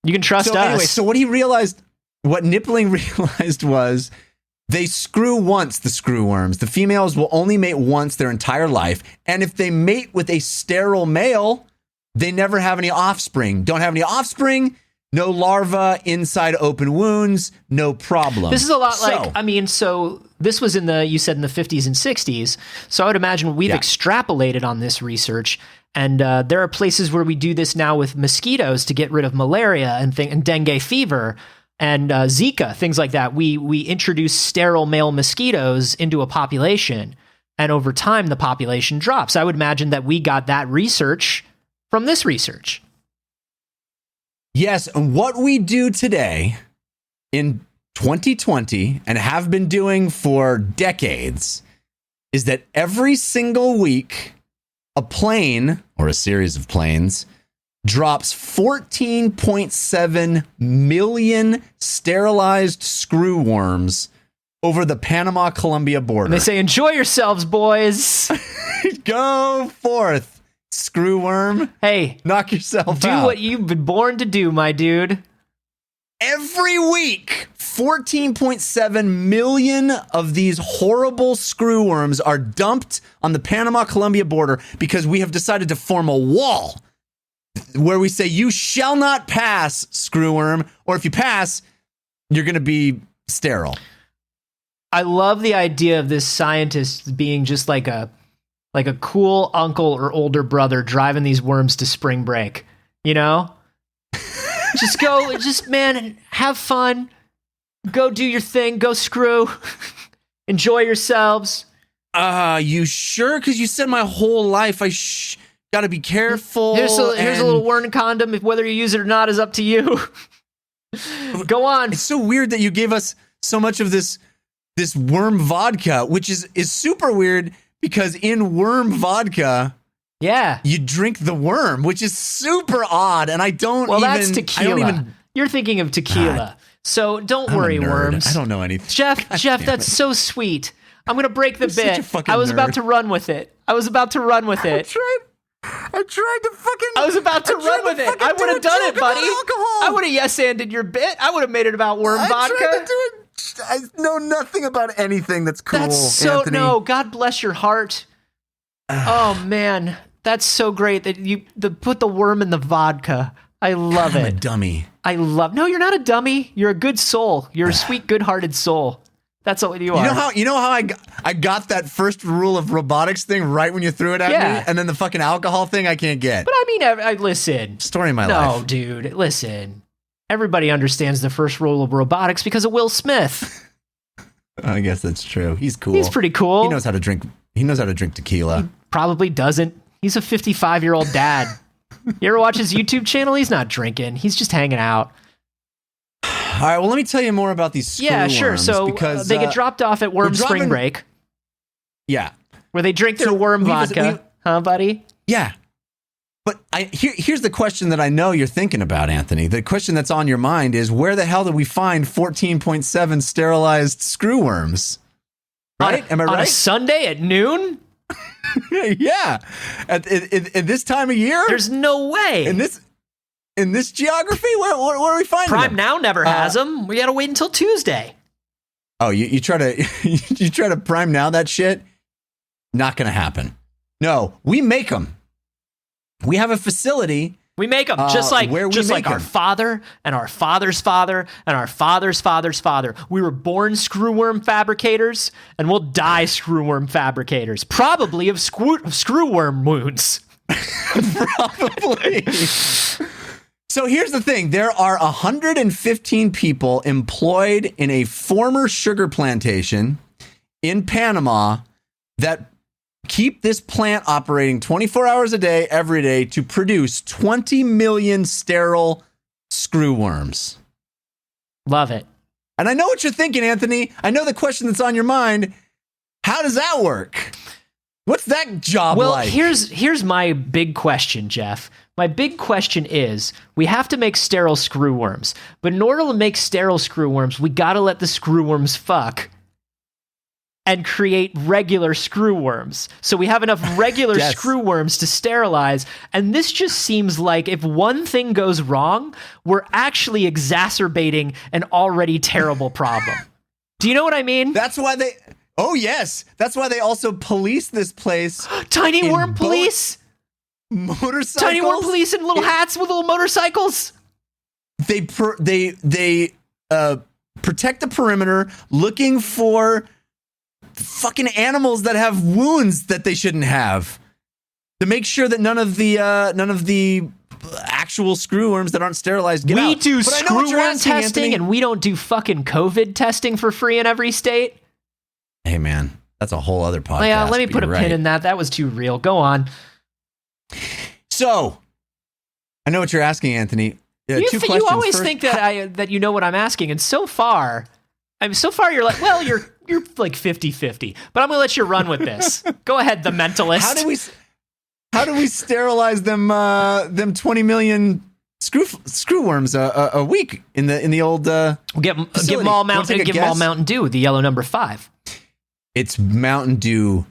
You can trust us. Anyway, so what Nippling realized was they screw once, the screwworms. The females will only mate once their entire life. And if they mate with a sterile male, they never have any offspring. Don't have any offspring, no larvae inside open wounds, no problem. This is a lot so this was you said in the 50s and 60s. So I would imagine we've extrapolated on this research. And there are places where we do this now with mosquitoes to get rid of malaria and dengue fever and Zika, things like that. We introduce sterile male mosquitoes into a population, and over time the population drops. I would imagine that we got that research from this research. Yes, and what we do today in 2020 and have been doing for decades is that every single week a plane, or a series of planes, drops 14.7 million sterilized screwworms over the Panama-Columbia border. And they say, enjoy yourselves, boys. Go forth, screwworm. Hey, knock yourself out. Do what you've been born to do, my dude. Every week, 14.7 million of these horrible screwworms are dumped on the Panama-Columbia border because we have decided to form a wall where we say, you shall not pass, screwworm, or if you pass, you're going to be sterile. I love the idea of this scientist being just like a cool uncle or older brother driving these worms to spring break, you know? Man, have fun. Go do your thing. Go screw. Enjoy yourselves. You sure? Because you said my whole life I got to be careful. Here's a little worm condom. If whether you use it or not is up to you. Go on. It's so weird that you gave us so much of this worm vodka, which is super weird because in worm vodka... Yeah. You drink the worm, which is super odd, and that's tequila. You're thinking of tequila. So don't worry, worms. I don't know anything. Jeff, that's so sweet. I'm going to break the bit. I was about to run with it. I was about to run with it. I tried to fucking... I was about to run with it. I would have done it, buddy. I would have yes-anded your bit. I would have made it about worm vodka. I know nothing about anything that's cool. That's so Anthony. no. God bless your heart. Oh man, that's so great that you put the worm in the vodka. I love I'm it. a dummy. No, you're not a dummy. You're a good soul. You're a sweet, good-hearted soul. That's what you are. You know how I got that first rule of robotics thing right when you threw it at me, and then the fucking alcohol thing I can't get. But I mean, listen. Story of my life. No, dude, listen. Everybody understands the first rule of robotics because of Will Smith. I guess that's true. He's cool. He's pretty cool. He knows how to drink. He knows how to drink tequila. He probably doesn't. He's a 55-year-old dad. You ever watch his YouTube channel? He's not drinking. He's just hanging out. All right, well, let me tell you more about these screw Yeah, sure. worms, So because they get dropped off at Worm Spring Break. Yeah. Where they drink their worm vodka. Huh, buddy? Yeah. But here's the question that I know you're thinking about, Anthony. The question that's on your mind is, where the hell did we find 14.7 sterilized screw worms? Right? Am I right? On a Sunday at noon? Yeah. At this time of year? There's no way. In this geography? Where are we finding Prime them? Now never has them. We got to wait until Tuesday. Oh, you try to you try to Prime Now that shit? Not going to happen. No, we make them. We have a facility. We make them just like our father and our father's father and our father's father's father. We were born screwworm fabricators, and we'll die screwworm fabricators, probably of screwworm wounds. Probably. So here's the thing. There are 115 people employed in a former sugar plantation in Panama that keep this plant operating 24 hours a day, every day, to produce 20 million sterile screw worms. Love it. And I know what you're thinking, Anthony. I know the question that's on your mind. How does that work? What's that job like? Well, here's my big question, Jeff. My big question is, we have to make sterile screw worms. But in order to make sterile screw worms, we got to let the screw worms fuck and create regular screw worms. So we have enough regular screw worms to sterilize. And this just seems like if one thing goes wrong, we're actually exacerbating an already terrible problem. Do you know what I mean? That's why they... Oh, yes. That's why they also police this place. Tiny worm police? Motorcycles? Tiny worm police in little hats with little motorcycles? They protect the perimeter looking for fucking animals that have wounds that they shouldn't have, to make sure that none of the actual screw worms that aren't sterilized get out. We do screw worm testing, Anthony, and we don't do fucking COVID testing for free in every state. Hey man, that's a whole other podcast. Yeah, let me put a pin in that. That was too real. Go on. So, I know what you're asking, Anthony. You always think that you know what I'm asking, and so far you're like, well, you're like 50-50, but I'm gonna let you run with this. Go ahead, the mentalist. How do we sterilize them 20 million screw worms a week in the old give them all Mountain Dew, the yellow number 5. It's Mountain Dew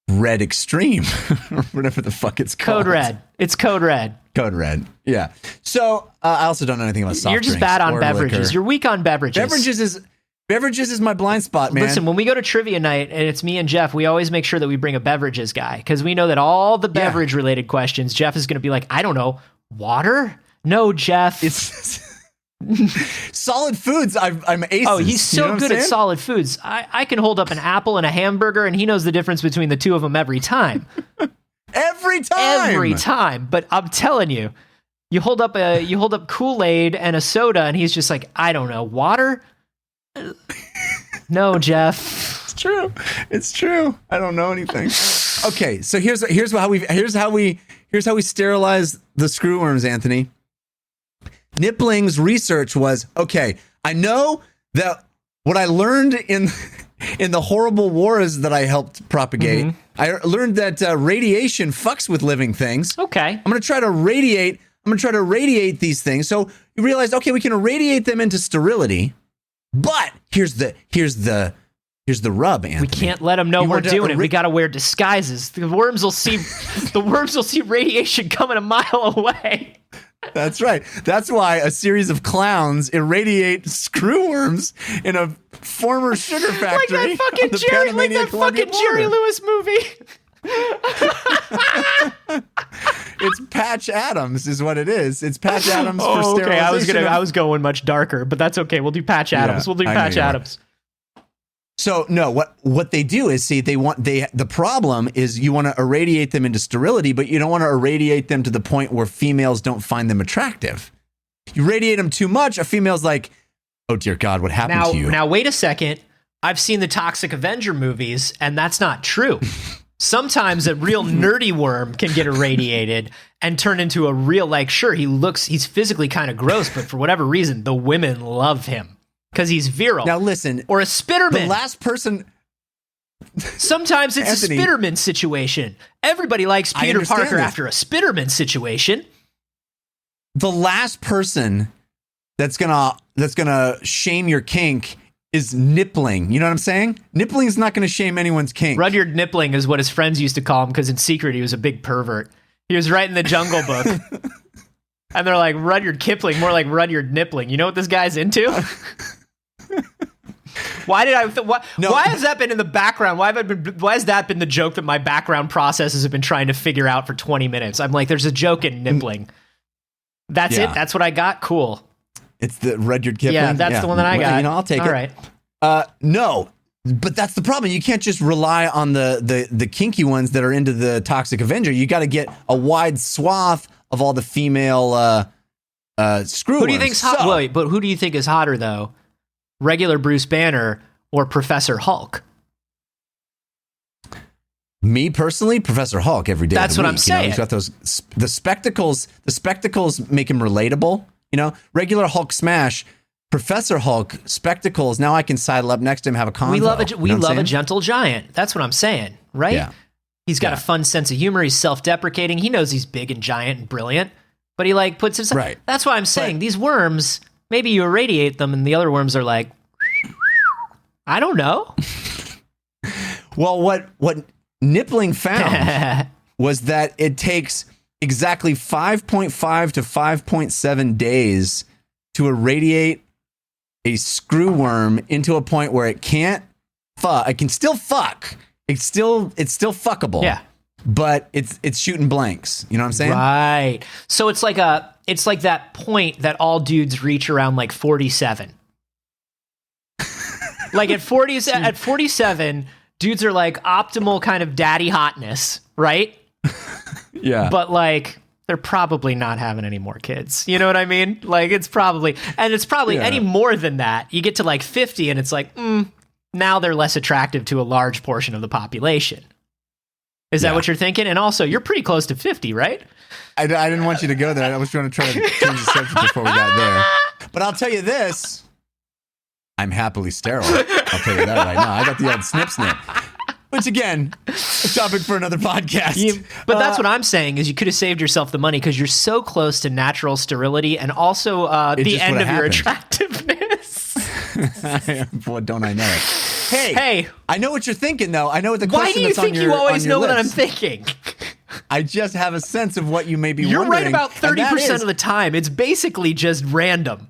Red Extreme, or whatever the fuck it's called. Code Red. It's Code Red. Code Red. Yeah. So I also don't know anything about soft drinks. You're just bad on beverages. Liquor. You're weak on beverages. Beverages is my blind spot, man. Listen, when we go to trivia night and it's me and Jeff, we always make sure that we bring a beverages guy, because we know that all the beverage related questions, Jeff is going to be like, I don't know, water? No, Jeff. It's solid foods. I'm aces. Oh, he's so good at solid foods. I can hold up an apple and a hamburger, and he knows the difference between the two of them every time. Every time. But I'm telling you, you hold up Kool-Aid and a soda, and he's just like, I don't know, water? No, Jeff. It's true. I don't know anything. Okay, so here's how we sterilize the screw worms, Anthony. Knippling's research was, okay, I know that what I learned in the horrible wars that I helped propagate, I learned that radiation fucks with living things. Okay. I'm going to try to radiate these things. So you realize, okay, we can irradiate them into sterility, but here's the rub, Anthony. We can't let them know we're doing it. We got to wear disguises. The worms will see radiation coming a mile away. That's right. That's why a series of clowns irradiate screwworms in a former sugar factory. Like that fucking Jerry Lewis movie. It's Patch Adams is what it is. It's Patch Adams for sterilization. Okay, I was going much darker, but that's okay. We'll do Patch Adams. We'll do Patch Adams. So no, what they do is the problem is you want to irradiate them into sterility, but you don't want to irradiate them to the point where females don't find them attractive. You radiate them too much, a female's like, oh dear God, what happened to you? Now wait a second. I've seen the Toxic Avenger movies, and that's not true. Sometimes a real nerdy worm can get irradiated and turn into a real, like, sure, he's physically kind of gross, but for whatever reason, the women love him. Because he's virile. Now listen, or a Spitterman. The last person. Sometimes it's Anthony, a Spitterman situation. Everybody likes Peter Parker after a Spitterman situation. The last person that's gonna shame your kink is nippling. You know what I'm saying? Nippling is not gonna shame anyone's kink. Rudyard Nippling is what his friends used to call him because in secret he was a big pervert. He was writing the Jungle Book. And they're like, Rudyard Kipling, more like Rudyard Nippling. You know what this guy's into? Why has that been in the background? Why has that been the joke that my background processes have been trying to figure out for 20 minutes? I'm like, there's a joke in nippling. That's it. That's what I got. Cool. It's the Rudyard Kipling. Yeah, that's the one that I got. You know, I'll take it. All right. No, but that's the problem. You can't just rely on the kinky ones that are into the Toxic Avenger. You got to get a wide swath of all the female screwworms. Who do you think's hot? Wait, but who do you think is hotter though? Regular Bruce Banner or Professor Hulk? Me personally, Professor Hulk every day. That's what I'm saying. He's got those the spectacles. The spectacles make him relatable. You know, regular Hulk smash. Professor Hulk spectacles. Now I can sidle up next to him, have a convo. We love a gentle giant. That's what I'm saying, right? Yeah. He's got a fun sense of humor. He's self-deprecating. He knows he's big and giant and brilliant, but he like puts himself. Right. That's why I'm saying these worms. Maybe you irradiate them, and the other worms are like, I don't know. Well, what Nippling found was that it takes exactly 5.5 to 5.7 days to irradiate a screwworm into a point where it can't fuck. It can still fuck. It's still fuckable. Yeah. But it's shooting blanks. You know what I'm saying? Right. So it's like that point that all dudes reach around like 47. Like at 47, dudes are like optimal kind of daddy hotness, right? Yeah. But like they're probably not having any more kids. You know what I mean? Like it's probably any more than that. You get to like 50 and it's like, now they're less attractive to a large portion of the population. Is that what you're thinking? And also, you're pretty close to 50, right? I didn't want you to go there. I was trying to change the subject before we got there. But I'll tell you this. I'm happily sterile. I'll tell you that right now. I got the old snip. Which, again, a topic for another podcast. But that's what I'm saying is you could have saved yourself the money because you're so close to natural sterility and also the end of your attractiveness. Boy, don't I know it. Hey, I know what you're thinking, though. I know what the question that's on your lips. Why do you think you always know what I'm thinking? I just have a sense of what you may be You're wondering. You're right about 30% of the time. It's basically just random.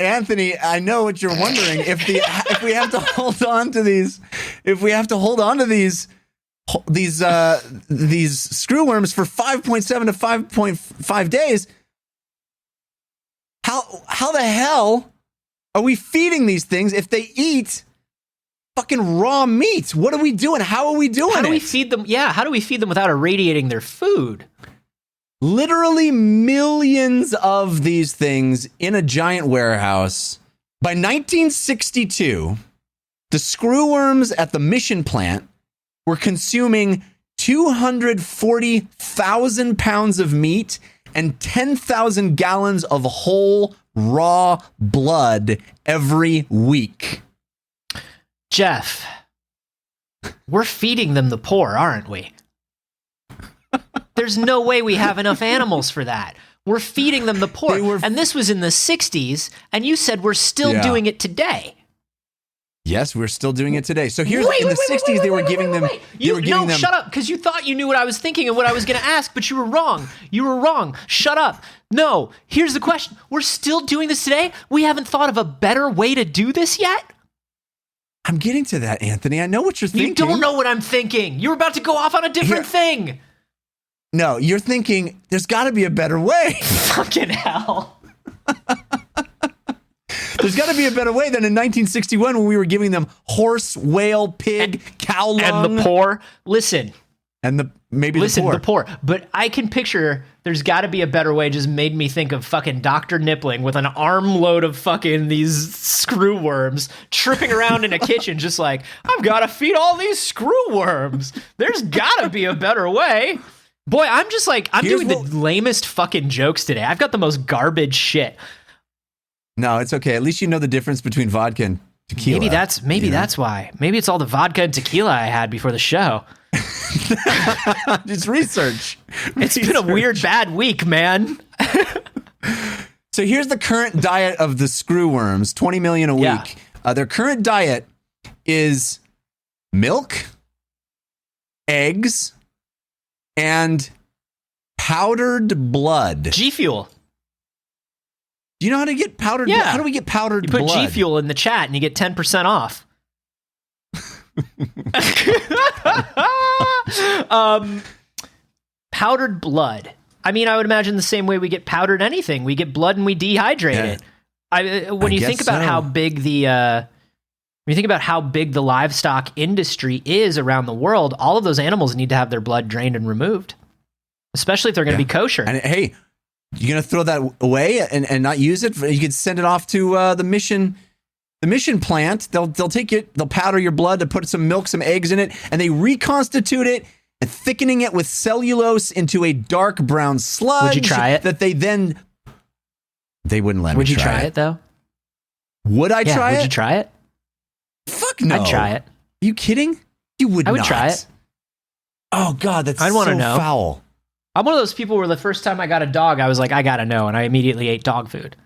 Anthony, I know what you're wondering. If we have to hold on to these screwworms for 5.7 to 5.5 days, how the hell are we feeding these things if they eat fucking raw meat? What are we doing? How are we doing it? How do we feed them? Yeah, how do we feed them without irradiating their food? Literally millions of these things in a giant warehouse. By 1962, the screwworms at the Mission Plant were consuming 240,000 pounds of meat and 10,000 gallons of whole raw blood every week. Jeff, we're feeding them the poor, aren't we? There's no way we have enough animals for that. We're feeding them the poor. And this was in the 60s, and you said we're still doing it today. Yes, we're still doing it today. So here's in the 60s they were giving them. No, shut up, because you thought you knew what I was thinking and what I was going to ask, but you were wrong. You were wrong. Shut up. No, here's the question. We're still doing this today? We haven't thought of a better way to do this yet? I'm getting to that, Anthony. I know what you're thinking. You don't know what I'm thinking. You're about to go off on a different thing. No, you're thinking there's got to be a better way. Fucking hell. There's got to be a better way than in 1961 when we were giving them horse, whale, pig, cow lung. And the poor. Listen. And the poor. But I can picture there's got to be a better way. Just made me think of fucking Dr. Nippling with an armload of fucking these screwworms tripping around in a kitchen just like, I've got to feed all these screwworms. There's got to be a better way. Boy, I'm just like, I'm doing the lamest fucking jokes today. I've got the most garbage shit. No, it's okay. At least you know the difference between vodka and tequila. Maybe that's why. Maybe it's all the vodka and tequila I had before the show. It's research. It's been a weird, bad week, man. So here's the current diet of the screwworms, 20 million a week. Their current diet is milk, eggs, and powdered blood. G Fuel. Do you know how to get powdered blood? How do we get powdered blood? You put G Fuel in the chat and you get 10% off. Powdered blood. I mean, I would imagine the same way we get powdered anything. We get blood and we dehydrate it. When you think about how big the livestock industry is around the world, all of those animals need to have their blood drained and removed, especially if they're going to be kosher. And hey, you're going to throw that away and not use it? You could send it off to the mission plant. They'll take it, they'll powder your blood to put some milk, some eggs in it, and they reconstitute it, and thickening it with cellulose into a dark brown sludge. Would you try it? That they wouldn't let me try it. Would you try it though? Would I try it? Would you try it? Fuck no. I'd try it. Are you kidding? You would not. I would try it. Oh God, that's I'd so know. foul. I'm one of those people where the first time I got a dog, I was like, I gotta know, and I immediately ate dog food.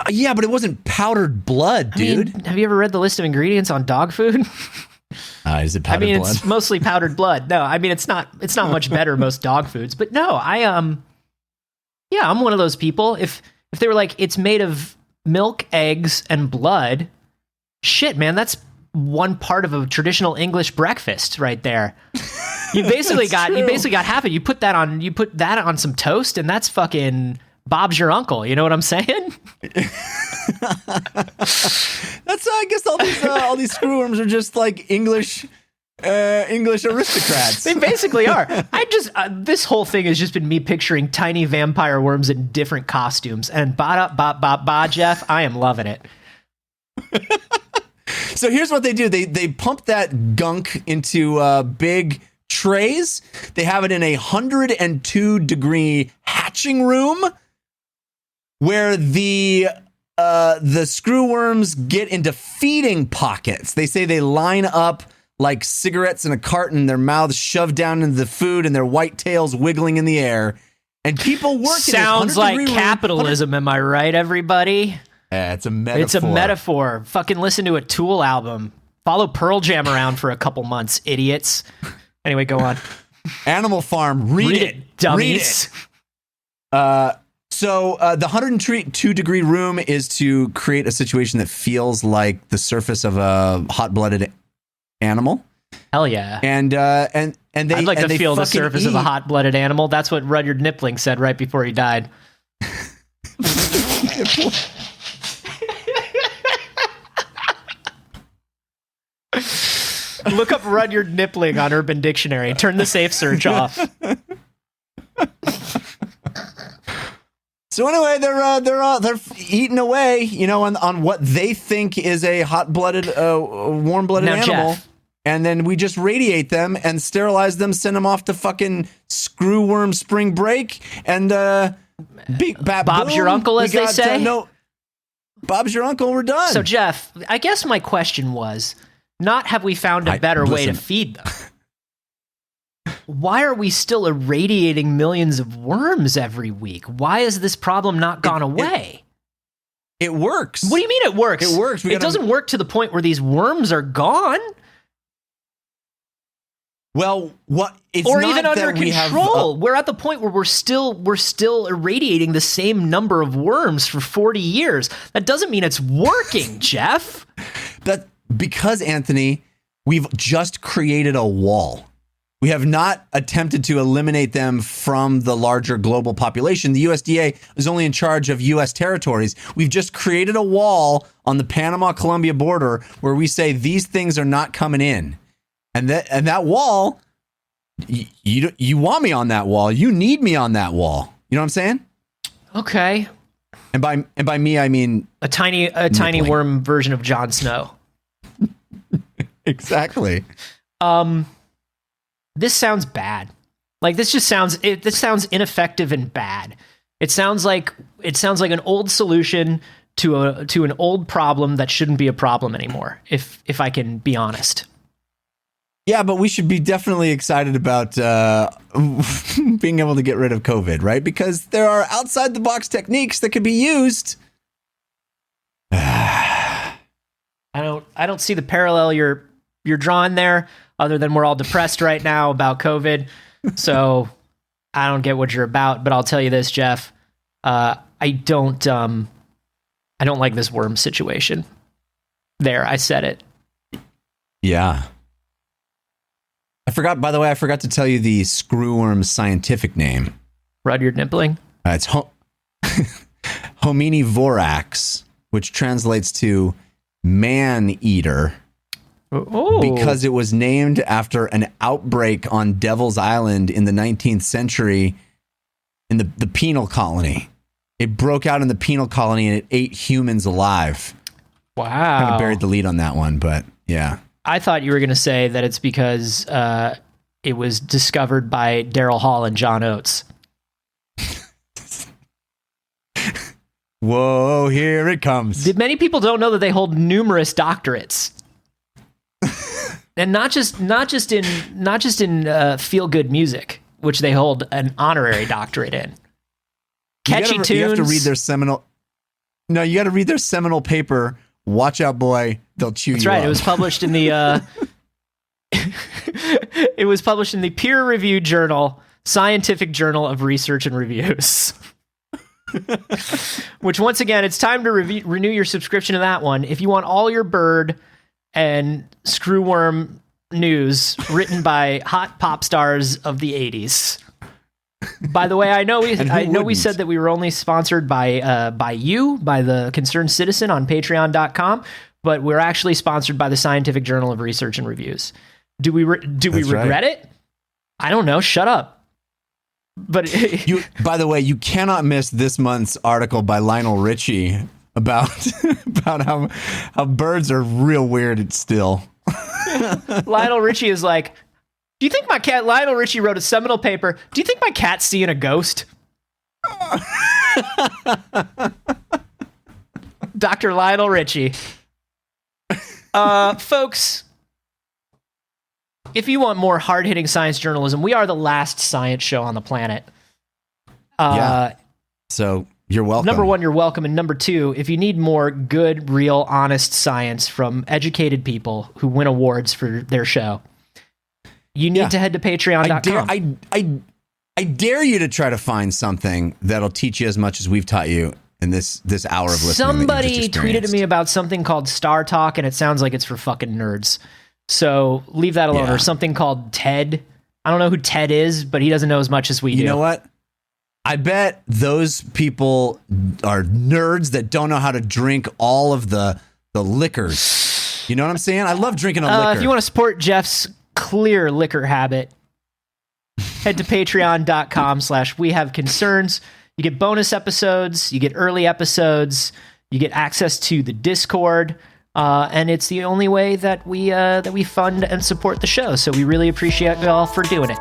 Yeah, but it wasn't powdered blood, dude. I mean, have you ever read the list of ingredients on dog food? Is it powdered blood? It's mostly powdered blood. No, I mean, it's not much better most dog foods, but no, I'm one of those people. If they were like, it's made of milk, eggs, and blood, shit, man, that's one part of a traditional English breakfast right there. You basically got half it. You put that on some toast, and that's fucking Bob's your uncle. You know what I'm saying? That's I guess all these screwworms are just like English aristocrats. They basically are. This whole thing has just been me picturing tiny vampire worms in different costumes, and ba Jeff, I am loving it. So here's what they do. They pump that gunk into big trays. They have it in a 102-degree hatching room where the screwworms get into feeding pockets. They say they line up like cigarettes in a carton, their mouths shoved down into the food and their white tails wiggling in the air. And people work Sounds like capitalism, am I right, everybody? Yeah, it's a metaphor. It's a metaphor. Fucking listen to a Tool album. Follow Pearl Jam around for a couple months, idiots. Anyway, go on. Animal Farm. Read it, dummies. Read it. So the 102-degree room is to create a situation that feels like the surface of a hot-blooded animal. Hell yeah. And they I'd like to feel the surface of a hot-blooded animal. That's what Rudyard Kipling said right before he died. Look up Rudyard Kipling on Urban Dictionary. Turn the safe search off. So anyway, they're eating away, you know, on what they think is a hot-blooded, warm-blooded animal. Jeff, and then we just radiate them and sterilize them, send them off to fucking screwworm spring break, and Bob's your uncle, as they say. No, Bob's your uncle. We're done. So Jeff, I guess my question was not have we found a better way to feed them. Why are we still irradiating millions of worms every week? Why has this problem not gone away? It works. What do you mean it works? It works. It doesn't work to the point where these worms are gone. Well, what? It's or not even under that control. We're at the point where we're still irradiating the same number of worms for 40 years. That doesn't mean it's working, Jeff. That because, Anthony, we've just created a wall. We have not attempted to eliminate them from the larger global population. The USDA is only in charge of U.S. territories. We've just created a wall on the Panama-Columbia border where we say these things are not coming in. And that wall, you want me on that wall. You need me on that wall. You know what I'm saying? Okay. And by me, I mean a tiny worm version of Jon Snow. Exactly. This sounds bad. Like this sounds ineffective and bad. It sounds like an old solution to an old problem that shouldn't be a problem anymore. If I can be honest. Yeah, but we should be definitely excited about being able to get rid of COVID, right? Because there are outside the box techniques that could be used. I don't see the parallel you're drawing there, other than we're all depressed right now about COVID. So I don't get what you're about. But I'll tell you this, Jeff. I don't like this worm situation. There, I said it. Yeah. By the way, I forgot to tell you the screwworm's scientific name. Rudyard nippling? It's Hominivorax, which translates to man-eater. Oh. Because it was named after an outbreak on Devil's Island in the 19th century in the penal colony. It broke out in the penal colony and it ate humans alive. Wow. Kind of buried the lead on that one, but yeah. I thought you were going to say that it's because it was discovered by Daryl Hall and John Oates. Whoa, here it comes. Many people don't know that they hold numerous doctorates. And not just in feel good music, which they hold an honorary doctorate in. Catchy tunes. You have to read their seminal. No, you got to read their seminal paper. Watch out, boy! They'll chew you up. That's right. It was published in the. It was published in the peer-reviewed journal, Scientific Journal of Research and Reviews. Which, once again, it's time to renew your subscription to that one if you want all your bird and screwworm news written by hot pop stars of the 80s. By the way, I know we said that we were only sponsored by the Concerned Citizen on patreon.com, but we're actually sponsored by the Scientific Journal of Research and Reviews. Do we regret it? I don't know. Shut up. But by the way, you cannot miss this month's article by Lionel Richie about how birds are real weird still. Lionel Richie is like, do you think my cat... Lionel Richie wrote a seminal paper. Do you think my cat's seeing a ghost? Dr. Lionel Richie. Folks, if you want more hard-hitting science journalism, we are the last science show on the planet. Yeah. So you're welcome. Number one, you're welcome. And number two, if you need more good, real, honest science from educated people who win awards for their show, you need to head to patreon.com. I dare you to try to find something that'll teach you as much as we've taught you in this hour of listening. Somebody tweeted to me about something called Star Talk, and it sounds like it's for fucking nerds. So leave that alone. Or something called TED. I don't know who TED is, but he doesn't know as much as we do. You know what? I bet those people are nerds that don't know how to drink all of the liquors. You know what I'm saying? I love drinking a liquor. If you want to support Jeff's clear liquor habit, head to patreon.com/wehaveconcerns. You get bonus episodes, you get early episodes, you get access to the Discord, and it's the only way that we fund and support the show. So we really appreciate you all for doing it.